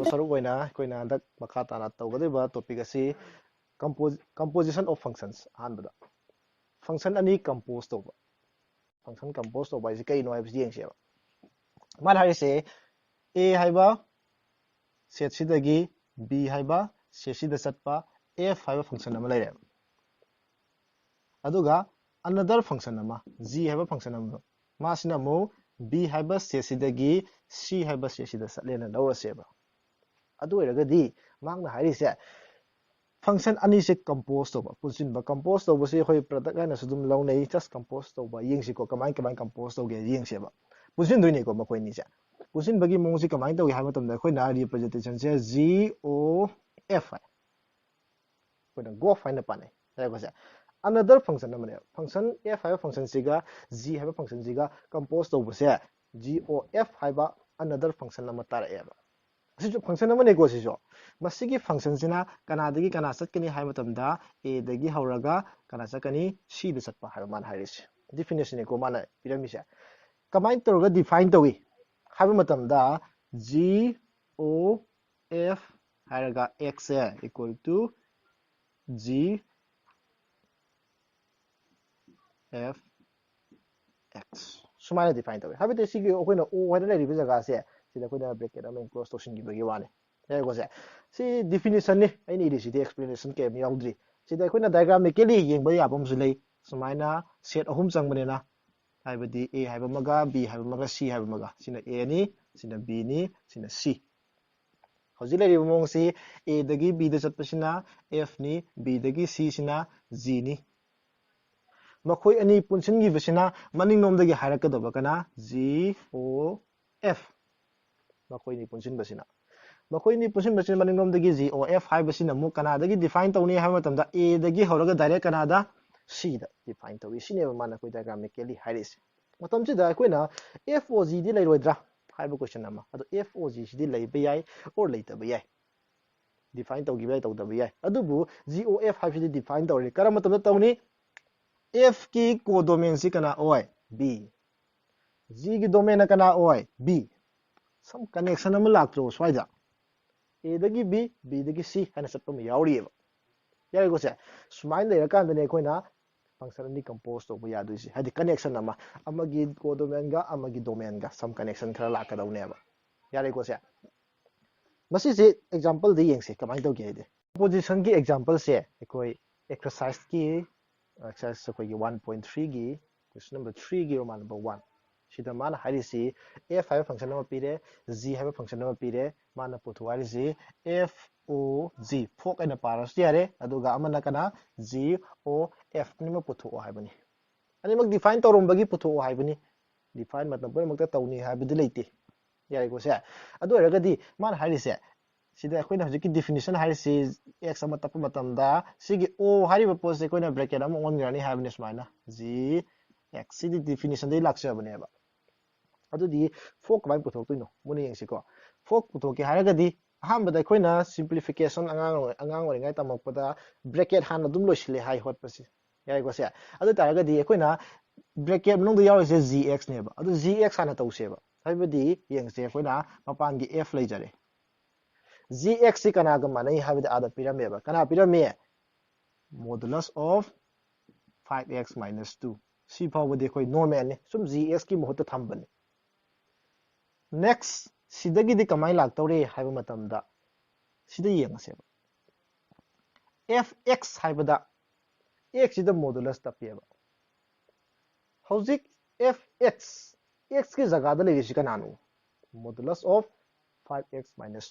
ꯇꯥꯕ ꯁꯔꯨꯛ ꯑꯣꯏꯅ ꯑꯩꯈꯣꯏꯅ ꯍꯟꯗꯛ ꯃꯈꯥ ꯇꯥꯅ ꯇꯧꯒꯗꯧꯔꯤꯕ ꯇꯣꯄꯤꯛ ꯑꯁꯤ composition of functions ꯑꯍꯥꯟꯕꯗ ꯐꯪꯁꯟ ꯑꯅꯤ ꯀꯝꯄꯣꯖ ꯇꯧꯕ ꯐꯪꯁꯟ ꯀꯝꯄꯣꯖ ꯇꯧꯕ ꯍꯥꯏꯁꯤ ꯀꯩꯅꯣ ꯍꯥꯏꯕꯁꯤ ꯌꯦꯡꯁꯦꯕ ꯃꯥꯅ ꯍꯥꯏꯔꯤꯁꯦ A ꯍꯥꯏꯕ ꯁꯦꯠꯁꯤꯗꯒꯤ B ꯍꯥꯏꯕ ꯁꯦꯠꯁꯤꯗ ꯆꯠꯄ F ꯍꯥꯏꯕ ꯐꯪꯁꯟ ꯑꯃ ꯂꯩꯔꯦ ꯑꯗꯨꯒ another function ꯑꯃ G ꯍꯥꯏꯕ ꯐꯪꯁꯟ ꯑꯃ ꯃꯥꯁꯤꯅ ꯑꯃꯨꯛ B ꯍꯥꯏꯕ ꯁꯦꯠꯁꯤꯗꯒꯤ C ꯍꯥꯏꯕ ꯁꯦꯠꯁꯤꯗ ꯆꯠꯂꯦꯅ ꯂꯧꯔꯁꯦꯕ ꯑꯗꯨ ꯑꯣꯏꯔꯒꯗꯤ ꯃꯥꯅ ꯍꯥꯏꯔꯤꯁꯦ ꯐꯪꯁꯟ ꯑꯅꯤꯁꯦ ꯀꯝꯄꯣꯖ ꯇꯧꯕ ꯄꯨꯟꯁꯤꯟꯕ ꯀꯝꯄꯣꯖ ꯇꯧꯕꯁꯤ ꯑꯩꯈꯣꯏ ꯄ꯭ꯔꯗꯛ ꯍꯥꯏꯅꯁꯨ ꯑꯗꯨꯝ ꯂꯧꯅꯩ ꯖꯁ ꯀꯝꯄꯣꯖ ꯇꯧꯕ ꯌꯦꯡꯁꯤꯀꯣ ꯀꯃꯥꯏ ꯀꯝꯄꯣꯖ ꯇꯧꯒꯦ ꯌꯦꯡꯁꯦꯕ ꯄꯨꯟꯁꯤꯟꯗꯣꯏꯅꯤꯀꯣ ꯃꯈꯣꯏ ꯑꯅꯤꯁꯦ ꯄꯨꯟꯁꯤꯟꯕꯒꯤ ꯃꯑꯣꯡꯁꯤ ꯀꯃꯥꯏꯅ ꯇꯧꯏ ꯍꯥꯏꯕ ꯃꯇꯝꯗ ꯑꯩꯈꯣꯏꯅ ꯔꯤꯄ꯭ꯔꯖꯦꯟꯇꯦꯁꯟꯁꯦ GOF ꯍꯥꯏ ꯑꯩꯈꯣꯏꯅ GOF ꯍꯥꯏꯅ ꯄꯥꯅꯩ ꯍꯥꯏꯕꯁꯦ another function ꯑꯃꯅꯦꯕ ꯐꯪꯁꯟ F ꯍꯥꯏꯕ ꯐꯪꯁꯟꯁꯤꯒ G ꯍꯥꯏꯕ ꯐꯪꯁꯟꯁꯤga ꯀꯝꯄꯣꯖ ꯇꯧꯕꯁꯦ GOF ꯍꯥꯏꯕ another function ꯑꯃ ꯇꯥꯔꯛꯑꯦꯕ ꯑꯁꯤꯁꯨ ꯐꯪꯁꯟ ꯑꯃꯅꯦꯀꯣ ꯁꯤꯁꯨ ꯃꯁꯤꯒꯤ ꯐꯪꯁꯟꯁꯤꯅ ꯀꯅꯥꯗꯒꯤ ꯀꯅꯥ ꯆꯠꯀꯅꯤ ꯍꯥꯏꯕ ꯃꯇꯝꯗ A ꯗꯒꯤ ꯍꯧꯔꯒ ꯀꯅꯥ ꯆꯠꯀꯅꯤ C ꯗ ꯆꯠꯄ ꯍꯥꯏꯕ ꯃꯥꯅ ꯍꯥꯏꯔꯤꯁꯦ ꯗꯤꯐꯤꯅꯤꯁꯟꯅꯤꯀꯣ ꯃꯥꯅ ꯄꯤꯔꯝꯃꯤꯁꯦ ꯀꯃꯥꯏꯅ ꯇꯧꯔꯒ ꯗꯤꯐꯥꯏꯟ ꯇꯧꯏ ꯍꯥꯏꯕ ꯃꯇꯝꯗ GOF ꯍꯥꯏꯔꯒ X say equal to GF X ꯁꯨꯃꯥꯏꯅ ꯗꯤꯐꯥꯏꯟ ꯇꯧꯏ ꯍꯥꯏꯕꯗꯤ ꯁꯤꯒꯤ ꯑꯩꯈꯣꯏꯅ O ꯍꯥꯏꯅ ꯂꯩꯔꯤꯕ ꯖꯒꯥꯁꯦ ꯁꯤꯗ ꯑꯩꯈꯣꯏꯅ ꯕ꯭ꯔꯦꯀꯦꯠ ꯑꯃ ꯏꯟꯀ꯭ꯂꯣꯖ ꯇꯧꯁꯤꯟꯈꯤꯕꯒꯤ ꯋꯥꯅꯤ ꯌꯥꯏꯀꯣꯁꯦ ꯁꯤ ꯗꯤꯐꯤꯅꯤꯁꯟꯅꯤ ꯑꯩꯅ ꯏꯔꯤꯁꯤꯗꯤ ꯑꯦꯛꯁꯄ꯭ꯂꯦꯅꯦꯁꯟ ꯀꯩꯝ ꯌꯥꯎꯗ꯭ꯔꯤ ꯁꯤꯗ ꯑꯩꯈꯣꯏꯅ ꯗꯥꯏꯒ꯭ꯔꯥꯃꯤꯀꯦꯂꯤ ꯌꯦꯡꯕ ꯌꯥꯕ ꯑꯃꯁꯨ ꯂꯩ ꯁꯨꯃꯥꯏꯅ ꯁꯦꯠ ꯑꯍꯨꯝ ꯆꯪꯕꯅꯤꯅ ꯍꯥꯏꯕꯗꯤ A ꯍꯥꯏꯕ ꯑꯃꯒ B ꯍꯥꯏꯕ ꯑꯃꯒ C ꯍꯥꯏꯕ ꯑꯃꯒ ꯁꯤꯅ A ꯅꯤ ꯁꯤꯅ B ꯅꯤ ꯁꯤꯅ C ꯍꯧꯖꯤꯛ ꯂꯩꯔꯤꯕ ꯃꯑꯣꯡꯁꯤ A ꯗꯒꯤ B ꯗ ꯆꯠꯄꯁꯤꯅ F ꯅꯤ B ꯗꯒꯤ C ꯁꯤꯅ G ꯅꯤ ꯃꯈꯣꯏ ꯑꯅꯤ ꯄꯨꯟꯁꯤꯟꯈꯤꯕꯁꯤꯅ ꯃꯅꯤꯡꯂꯣꯝꯗꯒꯤ ꯍꯥꯏꯔꯛꯀꯗꯧꯕꯒꯅ GOF ꯃꯈꯣꯏꯅꯤ ꯄꯨꯟꯁꯤꯟꯕꯁꯤꯅ ꯃꯈꯣꯏꯅꯤ ꯄꯨꯟꯁꯤꯟꯕꯁꯤꯅ ꯃꯅꯤꯡꯂꯣꯝꯗꯒꯤ GOF ꯍꯥꯏꯕꯁꯤꯅ ꯑꯃꯨꯛ ꯀꯅꯥꯗꯒꯤ ꯗꯤꯐꯥꯏꯟ ꯇꯧꯅꯤ ꯍꯥꯏꯕ ꯃꯇꯝꯗ A ꯗꯒꯤ ꯍꯧꯔꯒ ꯗꯥꯏꯔꯦꯛ ꯀꯅꯥꯗ C ꯗ ꯗꯤꯐꯥꯏꯟ ꯇꯧꯏ ꯁꯤꯅꯦꯕ ꯃꯥꯅ ꯑꯩꯈꯣꯏ ꯗꯥꯏꯒ꯭ꯔꯥꯃꯤꯀꯦꯂꯤ ꯍꯥꯏꯔꯤꯁꯦ ꯃꯇꯝꯁꯤꯗ ꯑꯩꯈꯣꯏꯅ FOG ꯗꯤ ꯂꯩꯔꯣꯏꯗ꯭ꯔꯥ ꯍꯥꯏꯕ ꯀꯣꯏꯁꯟ ꯑꯃ ꯑꯗꯣ FOG ꯁꯤꯗꯤ ꯂꯩꯕ ꯌꯥꯏ ꯑꯣꯔ ꯂꯩꯇꯕ ꯌꯥꯏ ꯗꯤꯐꯥꯏꯟ ꯇꯧꯈꯤꯕ ꯌꯥꯏ ꯇꯧꯗꯕ ꯌꯥꯏ ꯑꯗꯨꯕꯨ GOF ꯍꯥꯏꯕꯁꯤꯗꯤ ꯗꯤꯐꯥꯏꯟ ꯇꯧꯔꯤ ꯀꯔꯝꯕ ꯃꯇꯝꯗ ꯇꯧꯅꯤ F ꯀꯤ ꯀꯣꯗꯣꯃꯦꯟꯁꯤ ꯀꯅꯥ ꯑꯣꯏ B G ꯒꯤ ꯗꯣꯃꯦꯟꯅ ꯀꯅꯥ ꯑꯣꯏ B ꯁꯝ ꯀꯅꯦꯛꯁꯟ ꯑꯃ ꯂꯥꯛꯇ꯭ꯔꯣ ꯁ꯭ꯋꯥꯏꯗ A ꯗꯒꯤ B B ꯗꯒꯤ C ꯍꯥꯏꯅ ꯆꯠꯄ ꯑꯃ ꯌꯥꯎꯔꯤꯑꯕ ꯌꯥꯏꯀꯣꯁꯦ ꯁꯨꯃꯥꯏꯅ ꯂꯩꯔꯀꯥꯟꯗꯅꯦ ꯑꯩꯈꯣꯏꯅ ꯐꯪꯁꯟ ꯑꯅꯤ ꯀꯝꯄꯣꯖ ꯇꯧꯕ ꯌꯥꯗꯣꯏꯁꯤ ꯍꯥꯏꯗꯤ ꯀꯅꯦꯛꯁꯟ ꯑꯃ ꯑꯃꯒꯤ ꯀꯣꯗꯣꯃꯦꯟꯒ ꯑꯃꯒꯤ ꯗꯣꯃꯦꯟꯒ ꯁꯝ ꯀꯅꯦꯛꯁꯟ ꯈꯔ ꯂꯥꯛꯀꯗꯧꯅꯦꯕ ꯌꯥꯔꯦꯀꯣꯁꯦ ꯃꯁꯤꯁꯦ ꯑꯦꯛꯖꯥꯝꯄꯜꯗ ꯌꯦꯡꯁꯤ ꯀꯃꯥꯏꯅ ꯇꯧꯒꯦ ꯍꯥꯏꯗꯤ ꯀꯝꯄꯣꯖꯤꯁꯟꯒꯤ ꯑꯦꯛꯖꯥꯝꯄꯜꯁꯦ ꯑꯩꯈꯣꯏ ꯑꯦꯛꯁꯔꯁꯥꯏꯁꯀꯤ ꯑꯦꯛꯁꯔꯁꯥꯏꯁ ꯑꯩꯈꯣꯏꯒꯤ 1.3ꯒꯤ ꯀ꯭ꯋꯦꯁꯟ ꯅꯝꯕꯔ 3ꯒꯤ ꯔꯣꯃꯥꯟ ꯅꯝꯕꯔ 1 ꯁꯤꯗ ꯃꯥꯅ ꯍꯥꯏꯔꯤꯁꯤ F ꯍꯥꯏꯕ ꯐꯪꯁꯟ ꯑꯃ ꯄꯤꯔꯦ G ꯍꯥꯏꯕ ꯐꯪꯁꯟ ꯑꯃ ꯄꯤꯔꯦ ꯃꯥꯅ ꯄꯨꯊꯣꯛ ꯍꯥꯏꯔꯤꯁꯤ FOG ꯐꯣꯛ ꯑꯩꯅ ꯄꯥꯔꯁꯨ ꯌꯥꯔꯦ ꯑꯗꯨꯒ ꯑꯃꯅ ꯀꯅꯥ GOF ꯑꯅꯤꯃꯛ ꯄꯨꯊꯣꯛꯑꯣ ꯍꯥꯏꯕꯅꯤ ꯑꯅꯤꯃꯛ ꯗꯤꯐꯥꯏꯟ ꯇꯧꯔꯝꯕꯒꯤ ꯄꯨꯊꯣꯛꯑꯣ ꯍꯥꯏꯕꯅꯤ ꯗꯤꯐꯥꯏꯟ ꯃꯇꯝ ꯄꯨꯝꯅꯃꯛꯇ ꯇꯧꯅꯤ ꯍꯥꯏꯕꯗꯤ ꯂꯩꯇꯦ ꯌꯥꯏꯀꯣꯁꯦ ꯑꯗꯨ ꯑꯣꯏꯔꯒꯗꯤ ꯃꯥꯅ ꯍꯥꯏꯔꯤꯁꯦ ꯁꯤꯗ ꯑꯩꯈꯣꯏꯅ ꯍꯧꯖꯤꯛꯀꯤ ꯗꯤꯐꯤꯅꯤꯁꯟ ꯍꯥꯏꯔꯤꯁꯤ X ꯑꯃ ꯇꯞꯄ ꯃꯇꯝꯗ ꯁꯤꯒꯤ O ꯍꯥꯏꯔꯤꯕ ꯄꯣꯠꯁꯦ ꯑꯩꯈꯣꯏꯅ ꯕ꯭ꯔꯦꯀꯦꯠ ꯑꯃ ꯑꯣꯟꯈ꯭ꯔꯅꯤ ꯍꯥꯏꯕꯅꯤ ꯁꯨꯃꯥꯏꯅ GX ꯁꯤꯗꯤ ꯗꯤꯐꯤꯅꯤꯁꯟꯗꯒꯤ ꯂꯥꯛꯆꯕꯅꯦꯕ ꯑꯗꯨꯗꯤ ꯐꯣꯛ ꯀꯃꯥꯏꯅ ꯄꯨꯊꯣꯛꯇꯣꯏꯅꯣ ꯃꯨꯟꯅ ꯌꯦꯡꯁꯤꯀꯣ ꯐꯣꯛ ꯄꯨꯊꯣꯛꯀꯦ ꯍꯥꯏꯔꯒꯗꯤ ꯑꯍꯥꯟꯕꯗ ꯑꯩꯈꯣꯏꯅ ꯁꯤꯝꯄ꯭ꯂꯤꯐꯤꯀꯦꯁꯟ ꯑꯉꯥꯡ ꯑꯣꯏꯔꯤꯉꯩ ꯇꯝꯃꯛꯄꯗ ꯕ꯭ꯔꯦꯀꯦꯠ ꯍꯥꯟꯅ ꯑꯗꯨꯝ ꯂꯣꯏꯁꯤꯜꯂꯦ ꯍꯥꯏ ꯍꯣꯠꯄꯁꯤ ꯌꯥꯏꯀꯣꯁꯦ ꯑꯗꯨ ꯇꯥꯔꯒꯗꯤ ꯑꯩꯈꯣꯏꯅ ꯕ꯭ꯔꯦꯀꯦꯠ ꯃꯅꯨꯡꯗ ꯌꯥꯎꯔꯤꯁꯦ GX ꯅꯦꯕ ꯑꯗꯨ GX ꯍꯥꯟꯅ ꯇꯧꯁꯦꯕ ꯍꯥꯏꯕꯗꯤ ꯌꯦꯡꯁꯦ ꯑꯩꯈꯣꯏꯅ ꯃꯄꯥꯟꯒꯤ F ꯂꯩꯖꯔꯦ GX ꯁꯤ ꯀꯅꯥꯒ ꯃꯥꯟꯅꯩ ꯍꯥꯏꯕꯗꯤ ꯑꯥꯗ ꯄꯤꯔꯝꯃꯦꯕ ꯀꯅꯥ ꯄꯤꯔꯝꯃꯦ ꯃꯣꯗꯨꯂꯁ ꯑꯣꯐ 5x - 2 ꯁꯤ ꯐꯥꯎꯕꯗꯤ ꯑꯩꯈꯣই ꯅꯣꯔꯃꯦꯜꯅꯤ ꯁꯨꯝ GX ꯀꯤ ꯃꯍꯨꯠꯇ ꯊꯝꯕꯅꯤ ꯅꯦꯛꯁ ꯁꯤꯗꯒꯤꯗꯤ ꯀꯃꯥꯏꯅ ꯂꯥꯛꯇꯧꯔꯦ ꯍꯥꯏꯕ ꯃꯇꯝꯗ ꯁꯤꯗ ꯌꯦꯡꯉꯁꯦꯕ FX ꯍꯥꯏꯕꯗ X ꯁꯤꯗ ꯃꯣꯗꯨꯂꯁ ꯇꯞꯄꯦꯕ ꯍꯧꯖꯤꯛ FX X ꯀꯤ ꯖꯒꯥꯗ ꯂꯩꯔꯤꯁꯤ ꯀꯅꯥꯅꯣ ꯃꯣꯗꯨꯂꯁ ꯑꯣꯐ 5x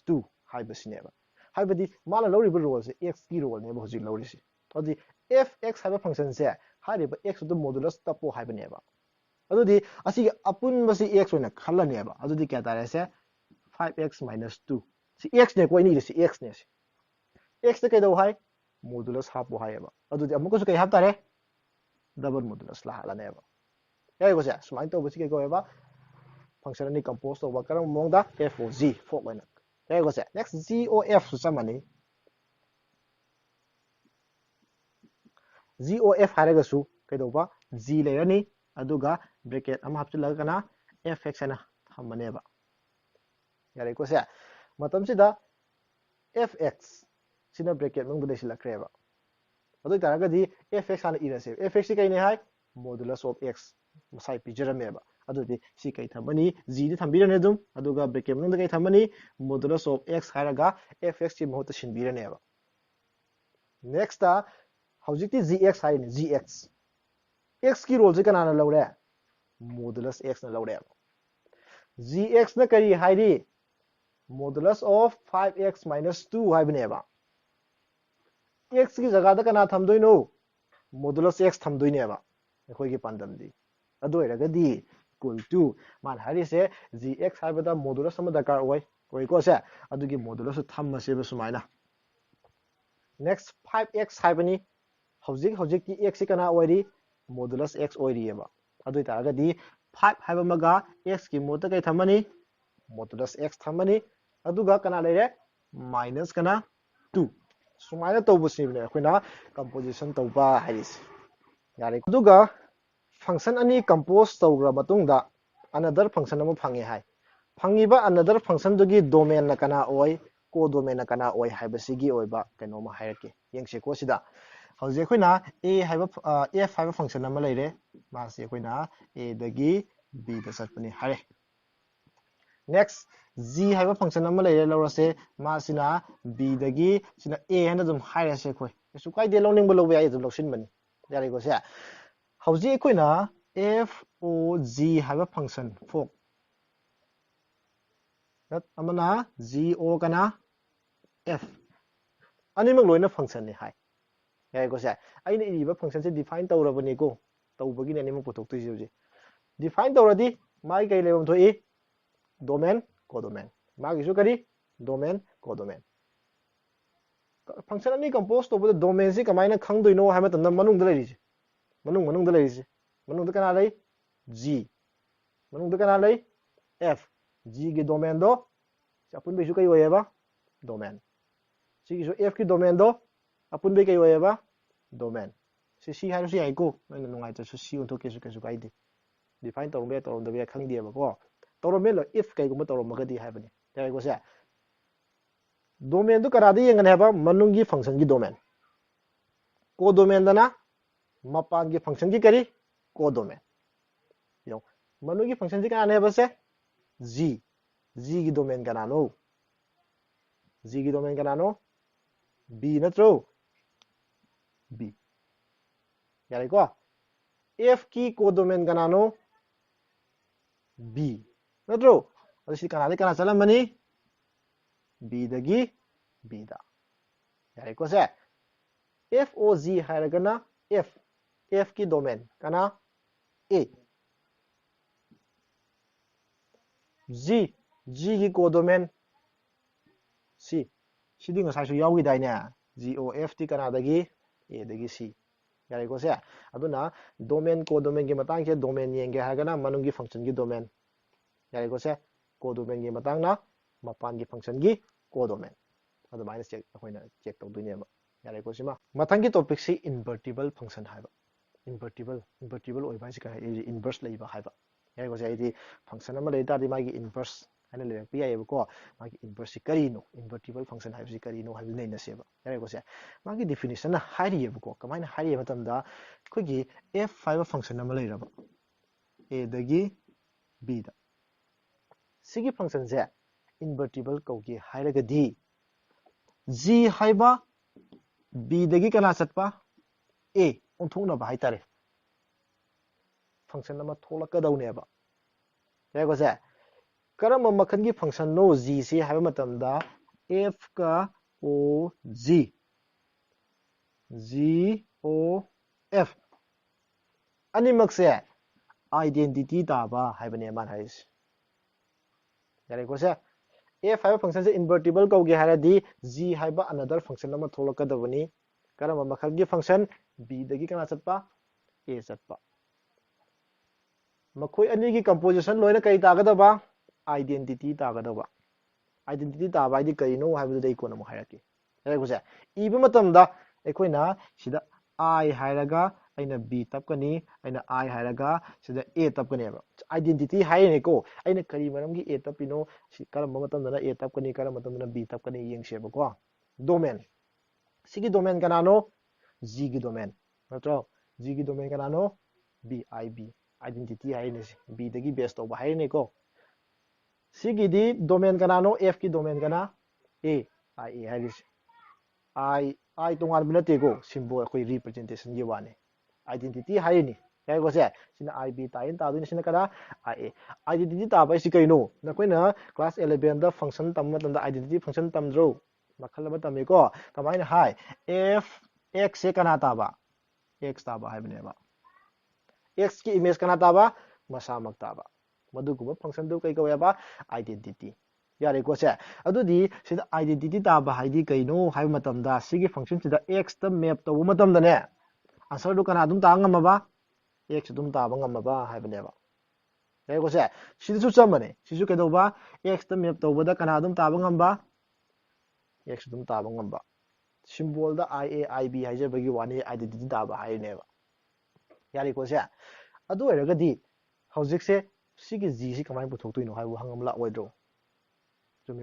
- 2 ꯍꯥꯏꯕꯁꯤꯅꯦꯕ ꯍꯥꯏꯕꯗꯤ ꯃꯥꯅ ꯂꯧꯔꯤꯕ ꯔꯣꯜꯁꯦ X ꯀꯤ ꯔꯣꯜꯅꯦꯕ ꯍꯧꯖꯤꯛ ꯂꯧꯔꯤꯁꯤ ꯑꯗꯨꯗꯤ FX ꯍꯥꯏꯕ ꯐꯪꯁꯟꯁꯦ ꯍꯥꯏꯔꯤꯕ X ꯗ ꯃꯣꯗꯨꯂꯁ ꯇꯞꯄꯣ ꯍꯥꯏꯕꯅꯦꯕ ꯑꯗꯨꯗꯤ ꯑꯁꯤꯒꯤ ꯑꯄꯨꯟꯕꯁꯤ X ꯑꯣꯏꯅ ꯈꯜꯂꯅꯦꯕ ꯑꯗꯨꯗꯤ ꯀꯌꯥ ꯇꯥꯔꯦꯁꯦ 5x - 2 ꯁꯤ X ꯅꯦꯀꯣ ꯑꯩꯅ ꯏꯔꯤꯁꯤ X ꯅꯦ ꯁꯤ X ꯗ ꯀꯩꯗꯧ ꯍꯥꯏ ꯃꯣꯗꯨꯂꯁ ꯍꯥꯞꯄꯣ ꯍꯥꯏꯌꯦꯕ ꯑꯗꯨꯗꯤ ꯑꯃꯨꯛꯀꯁꯨ ꯀꯩ ꯍꯥꯞꯇꯥꯔꯦ ꯗꯕꯜ ꯃꯣꯗꯨꯂꯁ ꯂꯥꯛꯍꯜꯂꯅꯦꯕ ꯌꯥꯏꯀꯣꯁꯦ ꯁꯨꯃꯥꯏꯅ ꯇꯧꯕꯁꯤ ꯀꯩ ꯀꯧꯋꯦꯕ ꯐꯪꯁꯟ ꯑꯅꯤ ꯀꯝꯄꯣꯖ ꯇꯧꯕ ꯀꯔꯝꯕ ꯃꯑꯣꯡꯗ FOG ꯐꯣꯛ ꯑꯣꯏꯅ ꯌꯥꯏꯀꯣꯁꯦ ꯅꯦꯛꯁ GOF ꯁꯨ ꯆꯞ ꯃꯥꯟꯅꯩ GOF ꯍꯥꯏꯔꯒꯁꯨ ꯀꯩꯗꯧꯕ G ꯂꯩꯔꯅꯤ ꯑꯗꯨꯒ ꯕ꯭ꯔꯦꯀꯦꯠ ꯑꯃ ꯍꯥꯞꯆꯤꯜꯂꯒ ꯀꯅꯥ FX ꯍꯥꯏꯅ ꯊꯝꯃꯅꯦꯕ ꯌꯥꯔꯦꯀꯣꯁꯦ matamsida fx sina bracket mung dai silakreba adu taragadi fx ana irase fx kai ne hai modulus of x masai pijarameba adu di si kai thamani g di thambirane dum aduga bracket mung kai thamani modulus of x haraga fx chi mohta sinbiraneba next ta hojikti gx hai ne gx x ki role se kanana lawre modulus x na lawre gx na kari hairi modulus of 5x minus 2 haibneba x की जगह दा कना थमदोइनो modulus x थमदोइनेबा अखोइगे पांदमदी अदोइरगदी equal to मान हारिसे gx हाइबदा modulus सम दरकार ओइ को से अदुगी modulus थममसेबा सुमाइना next 5x हाइबनी हौजिक की x कना ओइरी मॉडुलस x ओइरिएबा अदुइ तारगदी 5 हाइबा मगा x की मोद कै थमनी मॉडुलस x थमनी अदुगा कना लेरे माइनस कना 2 सुमाइना तौबसिबने अखोइना कंपोजिशन तौबा हाइरिस यारे अदुगा फंक्शन अनि कंपोज तौग्रा मतुंगदा अनदर फंक्शन अमु फंगे हाइ फंगिबा अनदर फंक्शन दुगी डोमेन ना कना ओइ को डोमेन ना कना ओइ हाइबसिगी ओइबा कैनोमा हाइरके यंगसे को सिदा हौजे अखोइना a हाइबा f हाइबा फंक्शन अमा लैरे मासे अखोइना a दगी b दा सटपनि हारे नेक्स्ट g हाइबा फंक्शन अमा लैरे लौरसे मासिना b दगी सिना a हना जम हाइरसे खोइ सु काइदे लौनिंग ब लौबे आइ जम लौसिन बनि यारे को से हौजे अखोइना f o g हाइबा फंक्शन फोक नत अमना g o कना f अनिमक लोइना फंक्शन नि हाइ यारे को से आइने इबा फंक्शन से डिफाइन तौरबनि को तौबगी ने निम पुथोक तुइ जे डिफाइन तौरदि माइ कै लेबम थोइ डोमेन कोडोमेन मागिसु करी डोमेन कोडोमेन फंक्शन अनि कंपोज तौबद डोमेन से कमाइना खंगदोइनो हाइबा तंदा मनुंग दलैरिसे मनुंग दलैरिसे मनुंग कना लै g मनुंग कना लै f g की डोमेन दो अपुन बेसु कै ओएबा डोमेन सी की f की डोमेन दो अपुन बे कै ओएबा डोमेन सी हाइरसु याइको नैना नुंगाइ तसु सी उन्थो केसु काइदे डिफाइन तौरबे तौरदबे खंगदिएबा को तौरमे लो if कैगुम तौरमगदी हाइबनि याइ को से डोमेन दु करादे यंगन हैबा मनुंगी फंक्शन की डोमेन को डोमेन दना मपान की फंक्शन की करी को डोमेन यो मनुंगी फंक्शन की कना हैबा से g की डोमेन कना नो g की डोमेन कना नो b नत्रो b यारे को f की को डोमेन कना नो b नत्रो अदि कनादे कना चलमनी b दगी b दा यारे को से f o g हाइरगना f की डोमेन कना a g की को domain c सिदि ngसाइसु यावगी दाइने g o f T कना दगी a दगी c यारे को से अदुना डोमेन को डोमेन के मतंग से डोमेन येंगे हाइरगना मनुंगी फंक्शन की डोमेन यारे को से को डोमेन की मतंगना मपान की फंक्शन की को डोमेन अदु माइनस चेक अखोइना चेक तौदुइनेबा यारे को सिमा मथंगी टॉपिक से इन्वर्टिबल फंक्शन हाइबा इन्वर्टिबल ओइबा से का इन्वर्स लैबा हाइबा यारे को से आइदि फंक्शन अमा लेता दि मागी इन्वर्स हाइना लेबा पियाइबा को मागी इन्वर्स से करिनो इन्वर्टिबल फंक्शन हाइबा से करिनो हाइबि नैना सेबा यारे को से मागी डेफिनेशन हाइरियबा को कमाइना हाइरिय मतमदा खोगी f हाइबा फंक्शन अमा लेरबा a दगी b दा सिगी फंक्शन से इन्वर्टिबल कौगी हाइरगदी g हाइबा b दगी कना चटपा a ओंथोंना बाहाय तारे फंक्शन अमा थोलकदौनेबा याको से करम मखन की फंक्शन नो g से हाइबा मतमदा f का o f अनिमक से आइडेंटिटी ताबा हाइबने मान हाइस यारे को से f हाइबा फंक्शन से इन्वर्टिबल कौगे हाइरदी g हाइबा अनदर फंक्शन अमा थोलकदबनी करम मखन की फंक्शन b दगी कना चटपा a चटपा मखोय अनि की कंपोजिशन लोइना कई तागदबा आइडेंटिटी तागदबा आइडेंटिटी ताबा आइदि कइनो हाइबदु दे कोन मो हाइरकी यारे को से इबा मतमदा एखोइना सिदा I हाइरगा aina b tapkani aina I hairaga sida a tapkani ba identity haine ko aina kari maramgi a tapino si karamba matamdana a tapkani karamba matamdana b tapkani yengseba ko domain sigi domain kanano g gi domain natro g gi domain kanano b identity haine si b dagi base tawba haine ko sigi di domain kanano f ki domain kana a hairisi I tongan binate ko symbol koi representation gi wane identity haini kai ko se sina ib tain ta dun sina kada ia identity ta ba si kaino na koina class 11 da function tam da identity function tam dro makhala ba tami ko kamaina hai f x se kana ta ba x ta ba haibne ba x ki image kana ta ba masamak ta ba madu ko function do kai ko ya ba identity yare ko se adudi sida identity ta ba haidi kaino hai matam da sigi function sida x ta map to matam da ne answer do kana dum ta ngam ba x dum ta ba ngam ba haibne ba yare ko se sidu su chamane sisu ke do ba x ta map to da kana dum ta ba ngam ba x dum ta ba ngam ba symbol da ib haije bagi wani identity ta ba hai ne ba yare ko se adu eraga di hojik se sigi g si kamai puthok tuino haibu hangam la oidro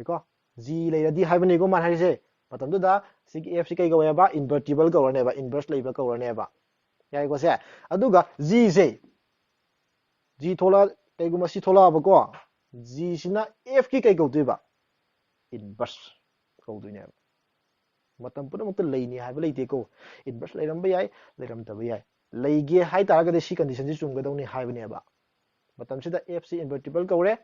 ko g leiradi haibani ko man harise matam da sigi f si kai go ba invertible go ne ba inverse leiba go ne ba yai ko se aduga g se g thola kai go masi thola ba ko g sina f ki kai go tu ba inverse go tu ne ba matam pura mut leini haiba leite ko inverse leiram ba yai leiram ta ba yai leige hai ta ga de si condition si chung ga dong ni haibani ba matam sida f si invertible go re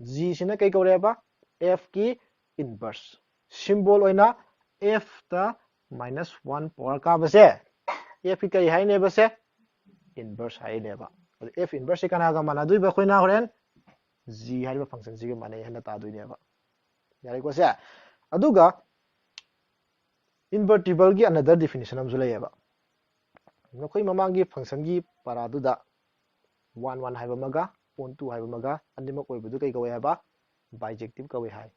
g sina kai go re ba f ki inverse symbol oina f ta -1 power ka base f ki kai hai ne base inverse hai ne ba f inverse kana ga mana dui ba khoina horen g hai ba function si ga mana hena ta dui ne ba yare ko se aduga invertible gi another definition am zulai ba nokoi mamangi function gi para du da 1 hai ba maga 2 hai ba maga anima koi bu kai ga ba bijective ka we hai